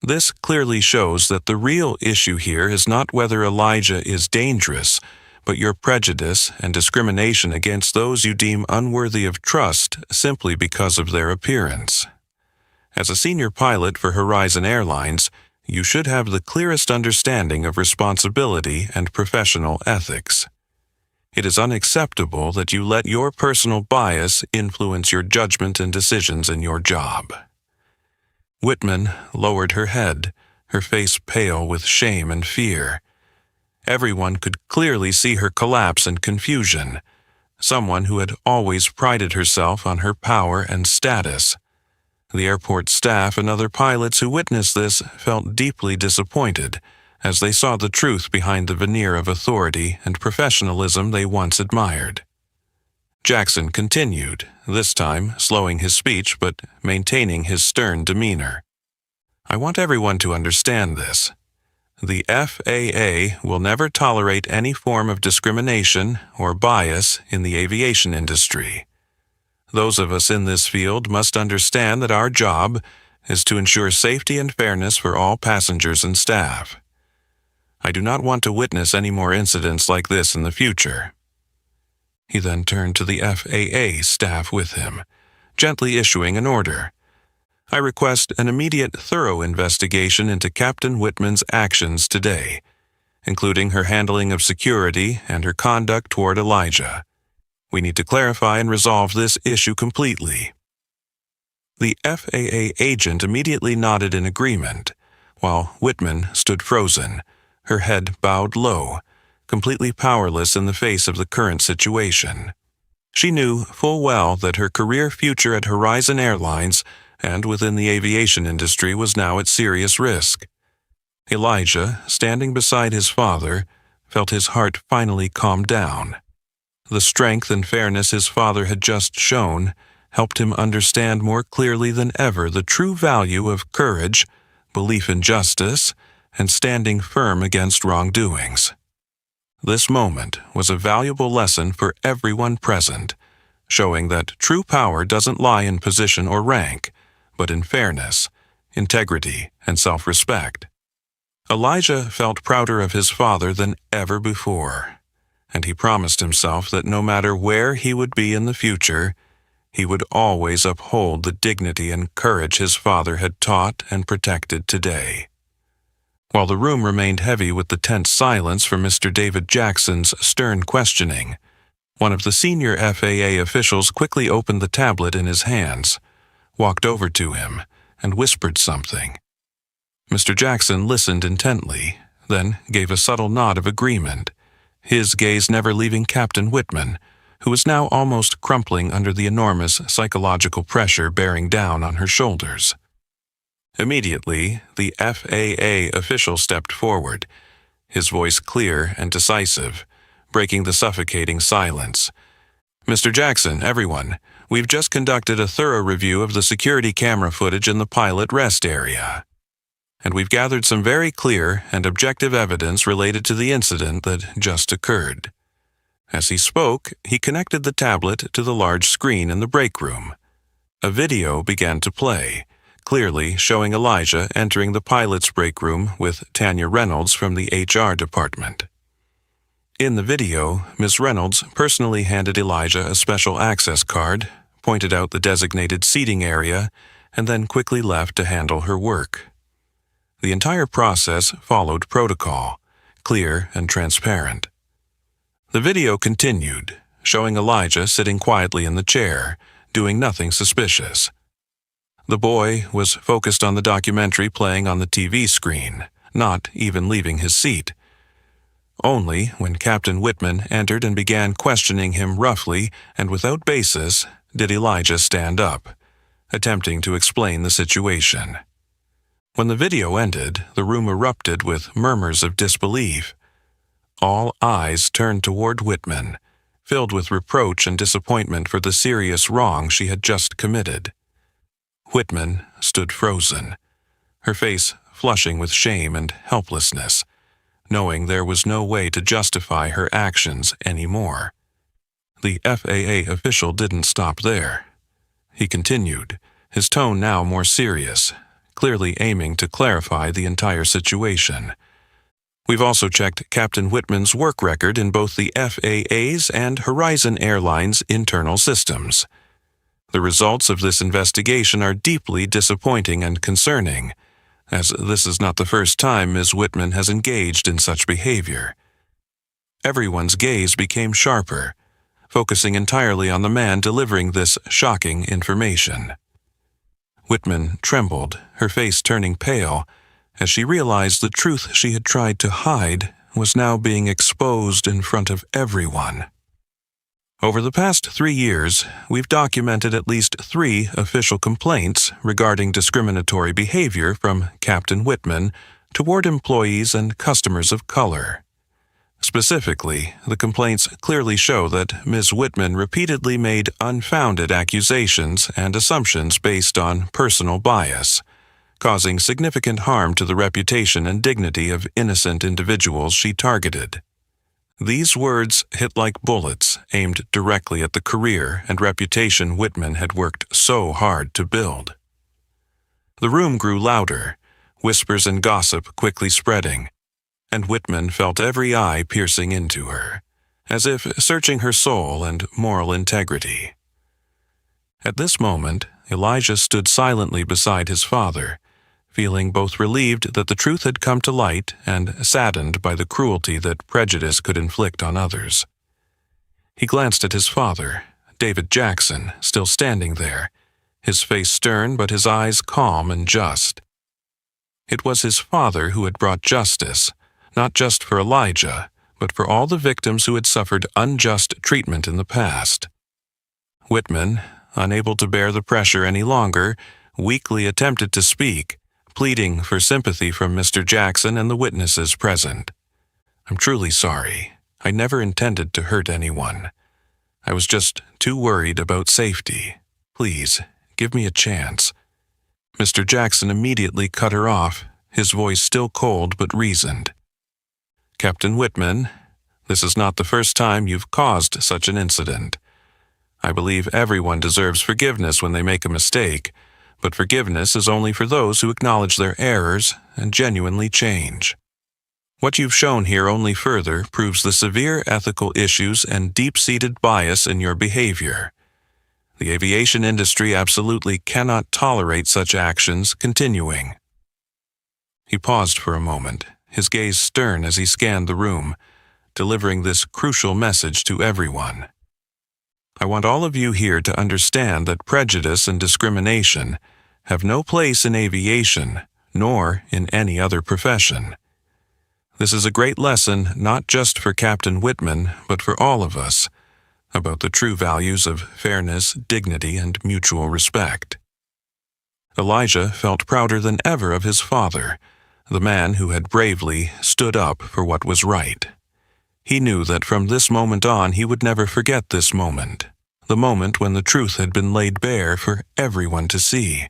This clearly shows that the real issue here is not whether Elijah is dangerous, but your prejudice and discrimination against those you deem unworthy of trust simply because of their appearance. As a senior pilot for Horizon Airlines, you should have the clearest understanding of responsibility and professional ethics. It is unacceptable that you let your personal bias influence your judgment and decisions in your job. Whitman lowered her head, her face pale with shame and fear. Everyone could clearly see her collapse and confusion. Someone who had always prided herself on her power and status. The airport staff and other pilots who witnessed this felt deeply disappointed as they saw the truth behind the veneer of authority and professionalism they once admired. Jackson continued, this time slowing his speech but maintaining his stern demeanor. I want everyone to understand this. The FAA will never tolerate any form of discrimination or bias in the aviation industry. Those of us in this field must understand that our job is to ensure safety and fairness for all passengers and staff. I do not want to witness any more incidents like this in the future. He then turned to the FAA staff with him, gently issuing an order. I request an immediate thorough investigation into Captain Whitman's actions today, including her handling of security and her conduct toward Elijah. We need to clarify and resolve this issue completely. The FAA agent immediately nodded in agreement, while Whitman stood frozen, her head bowed low, completely powerless in the face of the current situation. She knew full well that her career future at Horizon Airlines and within the aviation industry was now at serious risk. Elijah, standing beside his father, felt his heart finally calm down. The strength and fairness his father had just shown helped him understand more clearly than ever the true value of courage, belief in justice, and standing firm against wrongdoings. This moment was a valuable lesson for everyone present, showing that true power doesn't lie in position or rank, but in fairness, integrity, and self-respect. Elijah felt prouder of his father than ever before, and he promised himself that no matter where he would be in the future, he would always uphold the dignity and courage his father had taught and protected today. While the room remained heavy with the tense silence from Mr. David Jackson's stern questioning, one of the senior FAA officials quickly opened the tablet in his hands, walked over to him, and whispered something. Mr. Jackson listened intently, then gave a subtle nod of agreement, his gaze never leaving Captain Whitman, who was now almost crumpling under the enormous psychological pressure bearing down on her shoulders. Immediately, the FAA official stepped forward, his voice clear and decisive, breaking the suffocating silence. Mr. Jackson, everyone, we've just conducted a thorough review of the security camera footage in the pilot rest area, and we've gathered some very clear and objective evidence related to the incident that just occurred. As he spoke, he connected the tablet to the large screen in the break room. A video began to play, clearly showing Elijah entering the pilot's break room with Tanya Reynolds from the HR department. In the video, Ms. Reynolds personally handed Elijah a special access card, pointed out the designated seating area, and then quickly left to handle her work. The entire process followed protocol, clear and transparent. The video continued, showing Elijah sitting quietly in the chair, doing nothing suspicious. The boy was focused on the documentary playing on the TV screen, not even leaving his seat. Only when Captain Whitman entered and began questioning him roughly and without basis did Elijah stand up, attempting to explain the situation. When the video ended, the room erupted with murmurs of disbelief. All eyes turned toward Whitman, filled with reproach and disappointment for the serious wrong she had just committed. Whitman stood frozen, her face flushing with shame and helplessness, knowing there was no way to justify her actions anymore. The FAA official didn't stop there. He continued, his tone now more serious, clearly aiming to clarify the entire situation. We've also checked Captain Whitman's work record in both the FAA's and Horizon Airlines' internal systems. The results of this investigation are deeply disappointing and concerning, as this is not the first time Ms. Whitman has engaged in such behavior. Everyone's gaze became sharper, focusing entirely on the man delivering this shocking information. Whitman trembled, her face turning pale, as she realized the truth she had tried to hide was now being exposed in front of everyone. Over the past 3 years, we've documented at least 3 official complaints regarding discriminatory behavior from Captain Whitman toward employees and customers of color. Specifically, the complaints clearly show that Ms. Whitman repeatedly made unfounded accusations and assumptions based on personal bias, causing significant harm to the reputation and dignity of innocent individuals she targeted. These words hit like bullets aimed directly at the career and reputation Whitman had worked so hard to build. The room grew louder, whispers and gossip quickly spreading, and Whitman felt every eye piercing into her, as if searching her soul and moral integrity. At this moment, Elijah stood silently beside his father, feeling both relieved that the truth had come to light and saddened by the cruelty that prejudice could inflict on others. He glanced at his father, David Jackson, still standing there, his face stern but his eyes calm and just. It was his father who had brought justice, not just for Elijah, but for all the victims who had suffered unjust treatment in the past. Whitman, unable to bear the pressure any longer, weakly attempted to speak, pleading for sympathy from Mr. Jackson and the witnesses present. "I'm truly sorry. I never intended to hurt anyone. I was just too worried about safety. Please, give me a chance." Mr. Jackson immediately cut her off, his voice still cold but reasoned. "Captain Whitman, this is not the first time you've caused such an incident. I believe everyone deserves forgiveness when they make a mistake, but forgiveness is only for those who acknowledge their errors and genuinely change. What you've shown here only further proves the severe ethical issues and deep-seated bias in your behavior. The aviation industry absolutely cannot tolerate such actions continuing." He paused for a moment, his gaze stern as he scanned the room, delivering this crucial message to everyone. "I want all of you here to understand that prejudice and discrimination have no place in aviation, nor in any other profession. This is a great lesson not just for Captain Whitman, but for all of us, about the true values of fairness, dignity, and mutual respect." Elijah felt prouder than ever of his father, the man who had bravely stood up for what was right. He knew that from this moment on he would never forget this moment, the moment when the truth had been laid bare for everyone to see.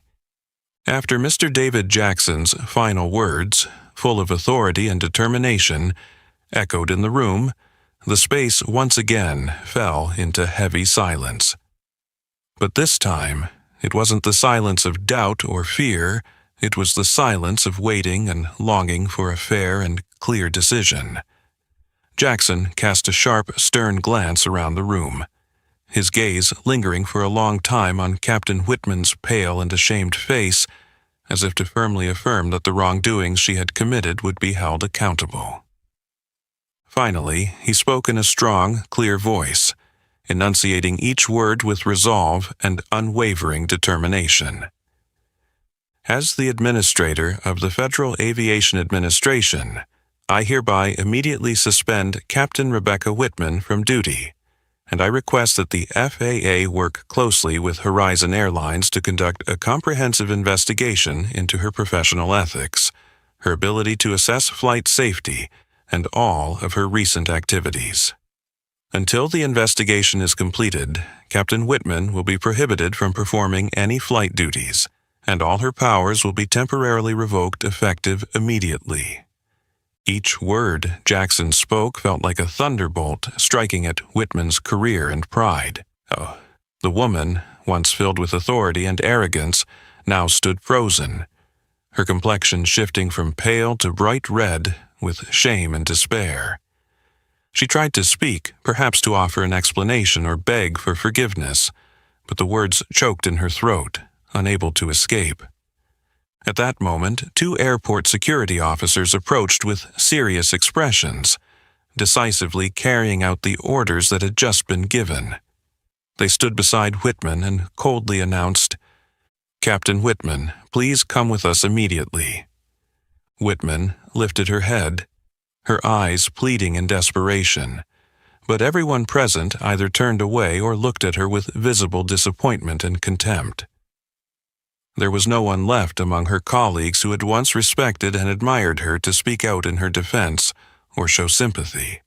After Mr. David Jackson's final words, full of authority and determination, echoed in the room, the space once again fell into heavy silence. But this time, it wasn't the silence of doubt or fear, it was the silence of waiting and longing for a fair and clear decision. Jackson cast a sharp, stern glance around the room, his gaze lingering for a long time on Captain Whitman's pale and ashamed face, as if to firmly affirm that the wrongdoings she had committed would be held accountable. Finally, he spoke in a strong, clear voice, enunciating each word with resolve and unwavering determination. "As the Administrator of the Federal Aviation Administration, I hereby immediately suspend Captain Rebecca Whitman from duty, and I request that the FAA work closely with Horizon Airlines to conduct a comprehensive investigation into her professional ethics, her ability to assess flight safety, and all of her recent activities. Until the investigation is completed, Captain Whitman will be prohibited from performing any flight duties, and all her powers will be temporarily revoked effective immediately." Each word Jackson spoke felt like a thunderbolt striking at Whitman's career and pride. The woman, once filled with authority and arrogance, now stood frozen, her complexion shifting from pale to bright red with shame and despair. She tried to speak, perhaps to offer an explanation or beg for forgiveness, but the words choked in her throat, unable to escape. At that moment, 2 airport security officers approached with serious expressions, decisively carrying out the orders that had just been given. They stood beside Whitman and coldly announced, "Captain Whitman, please come with us immediately." Whitman lifted her head, her eyes pleading in desperation, but everyone present either turned away or looked at her with visible disappointment and contempt. There was no one left among her colleagues who had once respected and admired her to speak out in her defense or show sympathy.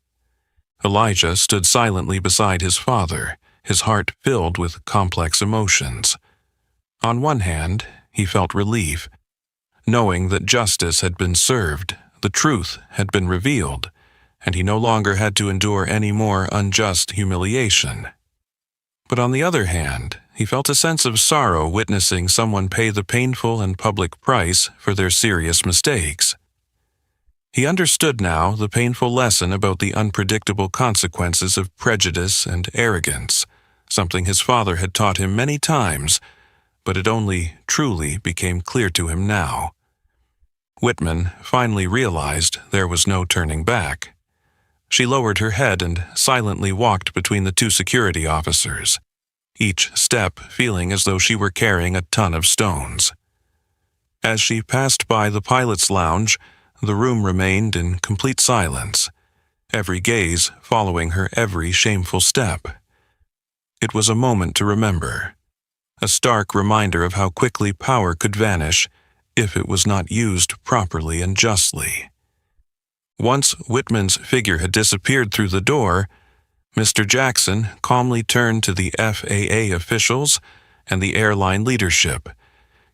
Elijah stood silently beside his father, his heart filled with complex emotions. On one hand, he felt relief, knowing that justice had been served, the truth had been revealed, and he no longer had to endure any more unjust humiliation. But on the other hand, he felt a sense of sorrow witnessing someone pay the painful and public price for their serious mistakes. He understood now the painful lesson about the unpredictable consequences of prejudice and arrogance, something his father had taught him many times, but it only truly became clear to him now. Whitman finally realized there was no turning back. She lowered her head and silently walked between the 2 security officers, each step feeling as though she were carrying a ton of stones. As she passed by the pilot's lounge, the room remained in complete silence, every gaze following her every shameful step. It was a moment to remember, a stark reminder of how quickly power could vanish if it was not used properly and justly. Once Whitman's figure had disappeared through the door, Mr. Jackson calmly turned to the FAA officials and the airline leadership,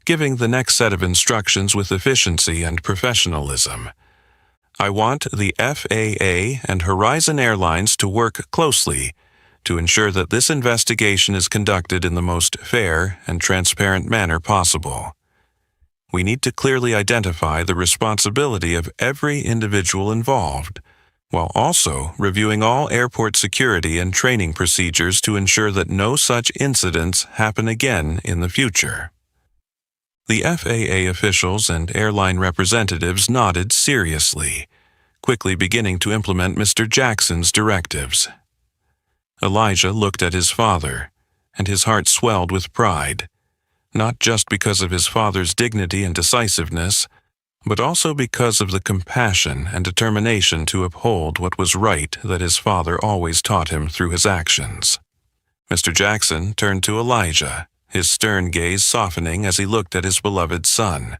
giving the next set of instructions with efficiency and professionalism. "I want the FAA and Horizon Airlines to work closely to ensure that this investigation is conducted in the most fair and transparent manner possible. We need to clearly identify the responsibility of every individual involved, while also reviewing all airport security and training procedures to ensure that no such incidents happen again in the future." The FAA officials and airline representatives nodded seriously, quickly beginning to implement Mr. Jackson's directives. Elijah looked at his father, and his heart swelled with pride, not just because of his father's dignity and decisiveness, but also because of the compassion and determination to uphold what was right that his father always taught him through his actions. Mr. Jackson turned to Elijah, his stern gaze softening as he looked at his beloved son.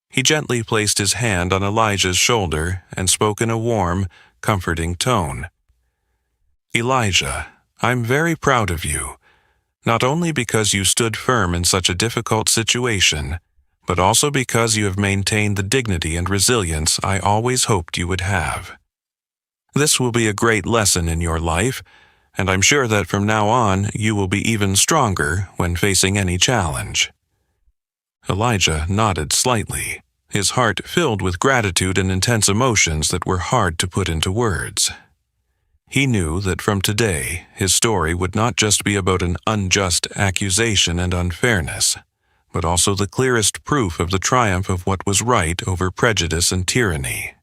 He gently placed his hand on Elijah's shoulder and spoke in a warm, comforting tone. "Elijah, I'm very proud of you, not only because you stood firm in such a difficult situation, but also because you have maintained the dignity and resilience I always hoped you would have. This will be a great lesson in your life, and I'm sure that from now on you will be even stronger when facing any challenge." Elijah nodded slightly, his heart filled with gratitude and intense emotions that were hard to put into words. He knew that from today, his story would not just be about an unjust accusation and unfairness, but also the clearest proof of the triumph of what was right over prejudice and tyranny.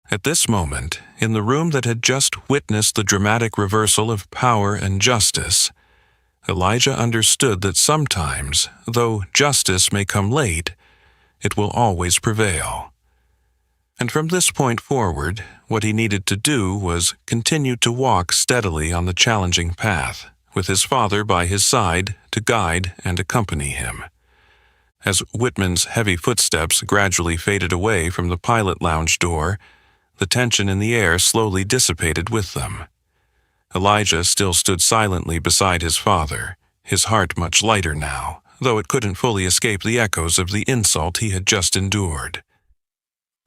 At this moment, in the room that had just witnessed the dramatic reversal of power and justice, Elijah understood that sometimes, though justice may come late, it will always prevail. And from this point forward, what he needed to do was continue to walk steadily on the challenging path, with his father by his side to guide and accompany him. As Whitman's heavy footsteps gradually faded away from the pilot lounge door, the tension in the air slowly dissipated with them. Elijah still stood silently beside his father, his heart much lighter now, though it couldn't fully escape the echoes of the insult he had just endured.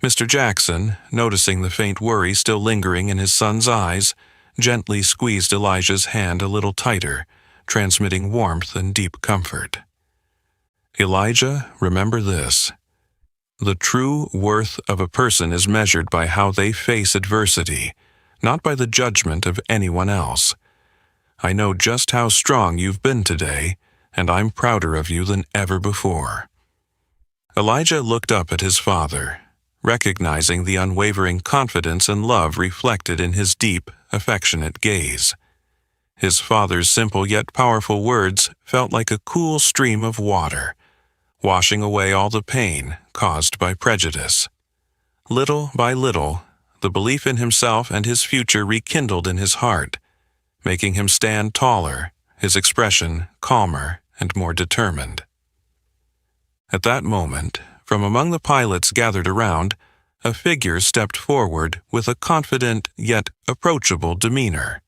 Mr. Jackson, noticing the faint worry still lingering in his son's eyes, gently squeezed Elijah's hand a little tighter, transmitting warmth and deep comfort. "Elijah, remember this. The true worth of a person is measured by how they face adversity, not by the judgment of anyone else. I know just how strong you've been today, and I'm prouder of you than ever before." Elijah looked up at his father, recognizing the unwavering confidence and love reflected in his deep, affectionate gaze. His father's simple yet powerful words felt like a cool stream of water, washing away all the pain caused by prejudice. Little by little, the belief in himself and his future rekindled in his heart, making him stand taller, his expression calmer and more determined. At that moment, from among the pilots gathered around, a figure stepped forward with a confident yet approachable demeanor.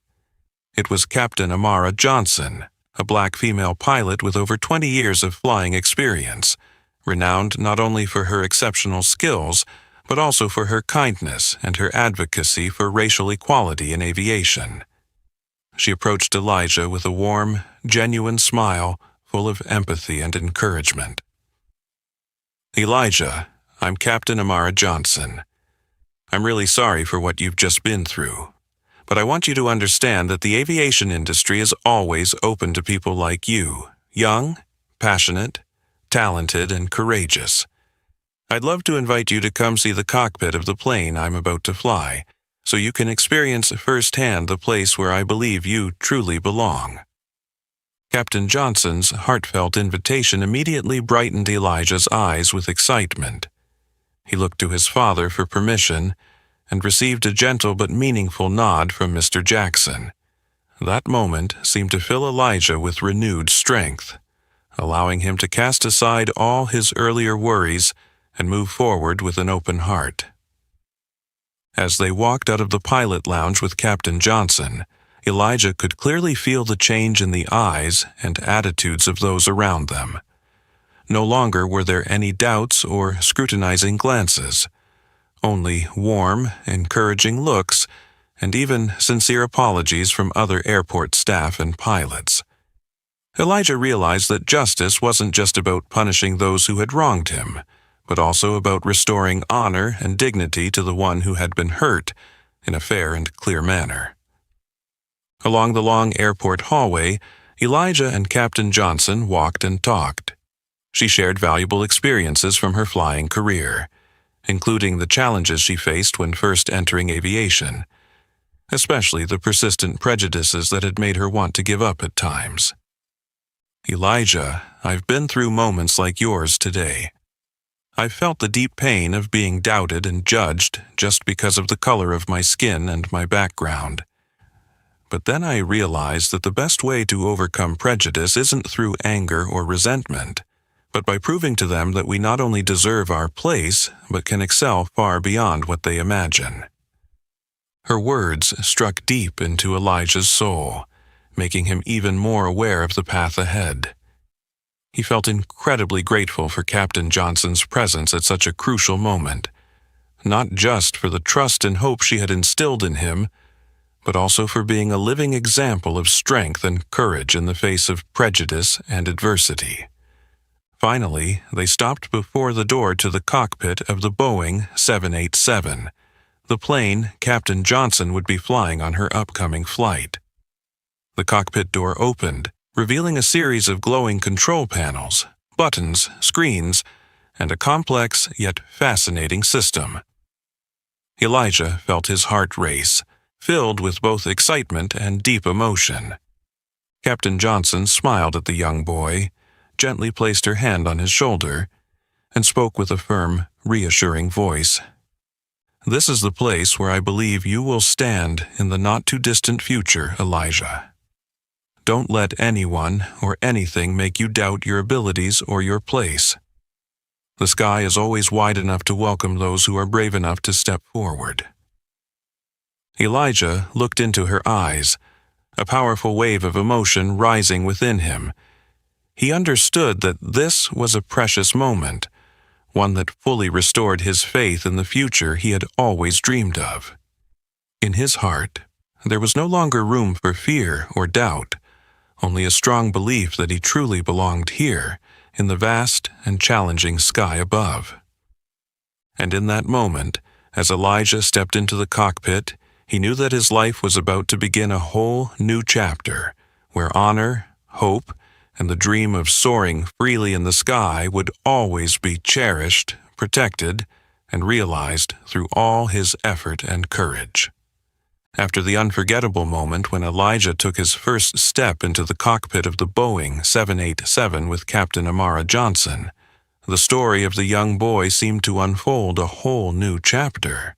It was Captain Amara Johnson, a black female pilot with over 20 years of flying experience, renowned not only for her exceptional skills, but also for her kindness and her advocacy for racial equality in aviation. She approached Elijah with a warm, genuine smile full of empathy and encouragement. "Elijah, I'm Captain Amara Johnson. I'm really sorry for what you've just been through, but I want you to understand that the aviation industry is always open to people like you, young, passionate, talented, and courageous. I'd love to invite you to come see the cockpit of the plane I'm about to fly, so you can experience firsthand the place where I believe you truly belong." Captain Johnson's heartfelt invitation immediately brightened Elijah's eyes with excitement. He looked to his father for permission and received a gentle but meaningful nod from Mr. Jackson. That moment seemed to fill Elijah with renewed strength, allowing him to cast aside all his earlier worries and move forward with an open heart. As they walked out of the pilot lounge with Captain Johnson, Elijah could clearly feel the change in the eyes and attitudes of those around them. No longer were there any doubts or scrutinizing glances, only warm, encouraging looks and even sincere apologies from other airport staff and pilots. Elijah realized that justice wasn't just about punishing those who had wronged him, but also about restoring honor and dignity to the one who had been hurt in a fair and clear manner. Along the long airport hallway, Elijah and Captain Johnson walked and talked. She shared valuable experiences from her flying career, including the challenges she faced when first entering aviation, especially the persistent prejudices that had made her want to give up at times. "Elijah, I've been through moments like yours today. I've felt the deep pain of being doubted and judged just because of the color of my skin and my background. But then I realized that the best way to overcome prejudice isn't through anger or resentment, but by proving to them that we not only deserve our place, but can excel far beyond what they imagine." Her words struck deep into Elijah's soul, making him even more aware of the path ahead. He felt incredibly grateful for Captain Johnson's presence at such a crucial moment, not just for the trust and hope she had instilled in him, but also for being a living example of strength and courage in the face of prejudice and adversity. Finally, they stopped before the door to the cockpit of the Boeing 787, the plane Captain Johnson would be flying on her upcoming flight. The cockpit door opened, revealing a series of glowing control panels, buttons, screens, and a complex yet fascinating system. Elijah felt his heart race, filled with both excitement and deep emotion. Captain Johnson smiled at the young boy, gently placed her hand on his shoulder, and spoke with a firm, reassuring voice. "This is the place where I believe you will stand in the not-too-distant future, Elijah. Don't let anyone or anything make you doubt your abilities or your place. The sky is always wide enough to welcome those who are brave enough to step forward." Elijah looked into her eyes, a powerful wave of emotion rising within him. He understood that this was a precious moment, one that fully restored his faith in the future he had always dreamed of. In his heart, there was no longer room for fear or doubt, only a strong belief that he truly belonged here, in the vast and challenging sky above. And in that moment, as Elijah stepped into the cockpit, he knew that his life was about to begin a whole new chapter, where honor, hope, and the dream of soaring freely in the sky would always be cherished, protected, and realized through all his effort and courage. After the unforgettable moment when Elijah took his first step into the cockpit of the Boeing 787 with Captain Amara Johnson, the story of the young boy seemed to unfold a whole new chapter.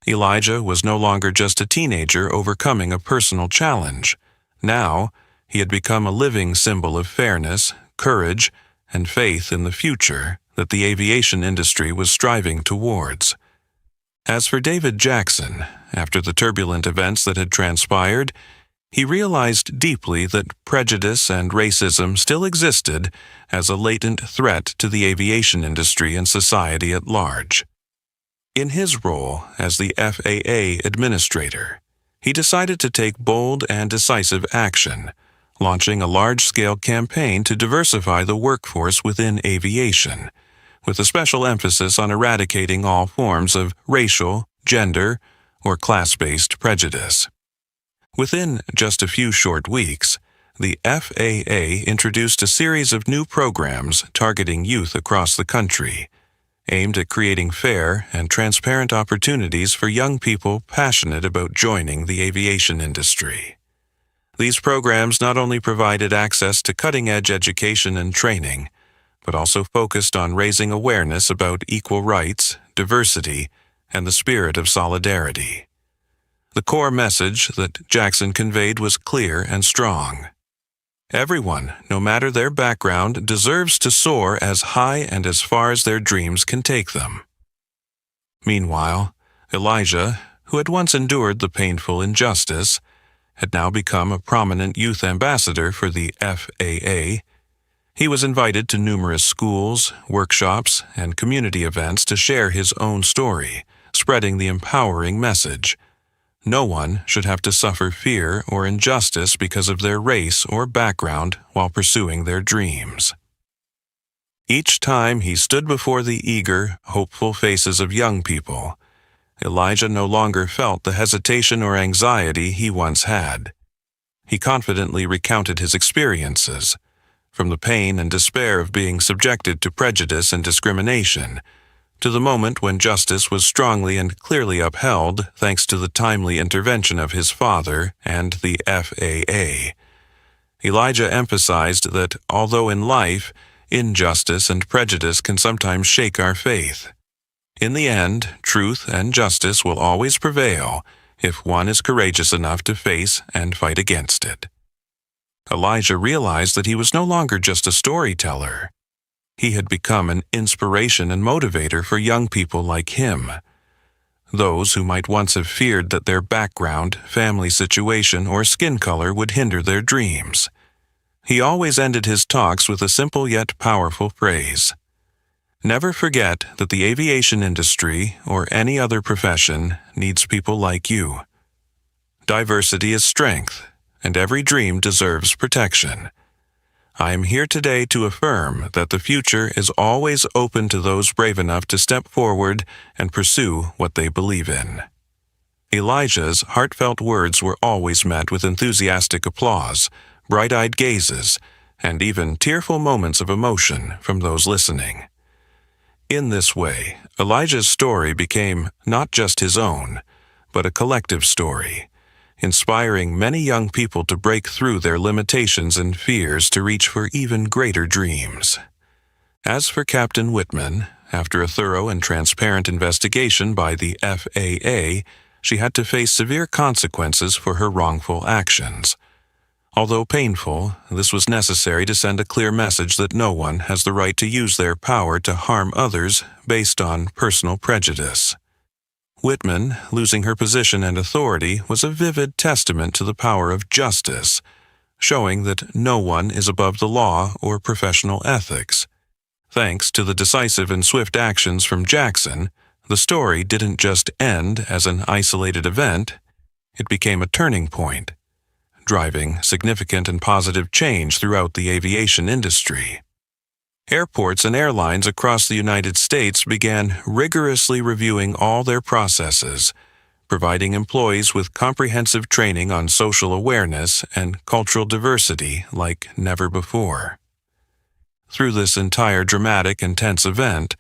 Elijah was no longer just a teenager overcoming a personal challenge. Now, he had become a living symbol of fairness, courage, and faith in the future that the aviation industry was striving towards. As for David Jackson, after the turbulent events that had transpired, he realized deeply that prejudice and racism still existed as a latent threat to the aviation industry and society at large. In his role as the FAA Administrator, he decided to take bold and decisive action, launching a large-scale campaign to diversify the workforce within aviation, with a special emphasis on eradicating all forms of racial, gender, or class-based prejudice. Within just a few short weeks, the FAA introduced a series of new programs targeting youth across the country, aimed at creating fair and transparent opportunities for young people passionate about joining the aviation industry. These programs not only provided access to cutting-edge education and training, but also focused on raising awareness about equal rights, diversity, and the spirit of solidarity. The core message that Jackson conveyed was clear and strong. Everyone, no matter their background, deserves to soar as high and as far as their dreams can take them. Meanwhile, Elijah, who had once endured the painful injustice, had now become a prominent youth ambassador for the FAA. He was invited to numerous schools, workshops, and community events to share his own story, spreading the empowering message. No one should have to suffer fear or injustice because of their race or background while pursuing their dreams. Each time he stood before the eager, hopeful faces of young people, Elijah no longer felt the hesitation or anxiety he once had. He confidently recounted his experiences, from the pain and despair of being subjected to prejudice and discrimination, to the moment when justice was strongly and clearly upheld thanks to the timely intervention of his father and the FAA. Elijah emphasized that although in life, injustice and prejudice can sometimes shake our faith, in the end, truth and justice will always prevail if one is courageous enough to face and fight against it. Elijah realized that he was no longer just a storyteller. He had become an inspiration and motivator for young people like him, those who might once have feared that their background, family situation, or skin color would hinder their dreams. He always ended his talks with a simple yet powerful phrase: "Never forget that the aviation industry, or any other profession, needs people like you. Diversity is strength, and every dream deserves protection. I am here today to affirm that the future is always open to those brave enough to step forward and pursue what they believe in." Elijah's heartfelt words were always met with enthusiastic applause, bright-eyed gazes, and even tearful moments of emotion from those listening. In this way, Elijah's story became not just his own, but a collective story, inspiring many young people to break through their limitations and fears to reach for even greater dreams. As for Captain Whitman, after a thorough and transparent investigation by the FAA, she had to face severe consequences for her wrongful actions. Although painful, this was necessary to send a clear message that no one has the right to use their power to harm others based on personal prejudice. Whitman, losing her position and authority, was a vivid testament to the power of justice, showing that no one is above the law or professional ethics. Thanks to the decisive and swift actions from Jackson, the story didn't just end as an isolated event, it became a turning point, driving significant and positive change throughout the aviation industry. Airports and airlines across the United States began rigorously reviewing all their processes, providing employees with comprehensive training on social awareness and cultural diversity like never before. Through this entire dramatic and tense event,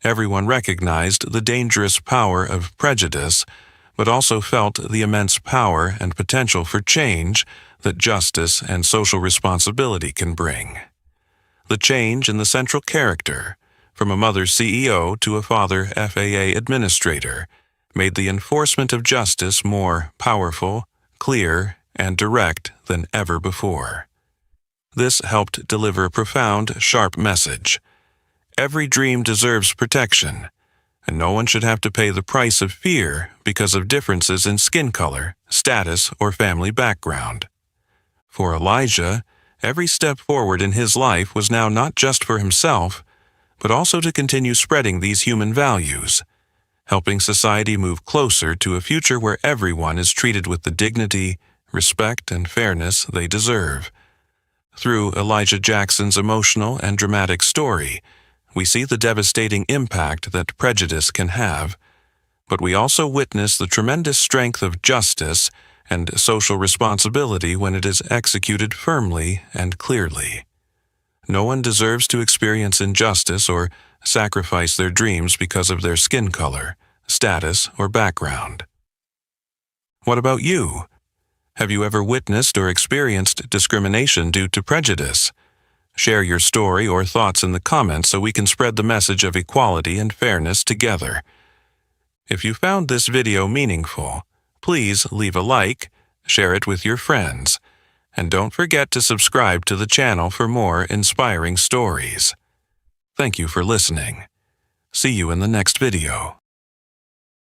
everyone recognized the dangerous power of prejudice, but also felt the immense power and potential for change that justice and social responsibility can bring. The change in the central character, from a mother CEO to a father FAA Administrator, made the enforcement of justice more powerful, clear, and direct than ever before. This helped deliver a profound, sharp message. Every dream deserves protection, and no one should have to pay the price of fear because of differences in skin color, status, or family background. For Elijah, every step forward in his life was now not just for himself, but also to continue spreading these human values, helping society move closer to a future where everyone is treated with the dignity, respect, and fairness they deserve. Through Elijah Jackson's emotional and dramatic story, we see the devastating impact that prejudice can have, but we also witness the tremendous strength of justice and social responsibility when it is executed firmly and clearly. No one deserves to experience injustice or sacrifice their dreams because of their skin color, status, or background. What about you? Have you ever witnessed or experienced discrimination due to prejudice? Share your story or thoughts in the comments so we can spread the message of equality and fairness together. If you found this video meaningful, please leave a like, share it with your friends, and don't forget to subscribe to the channel for more inspiring stories. Thank you for listening. See you in the next video.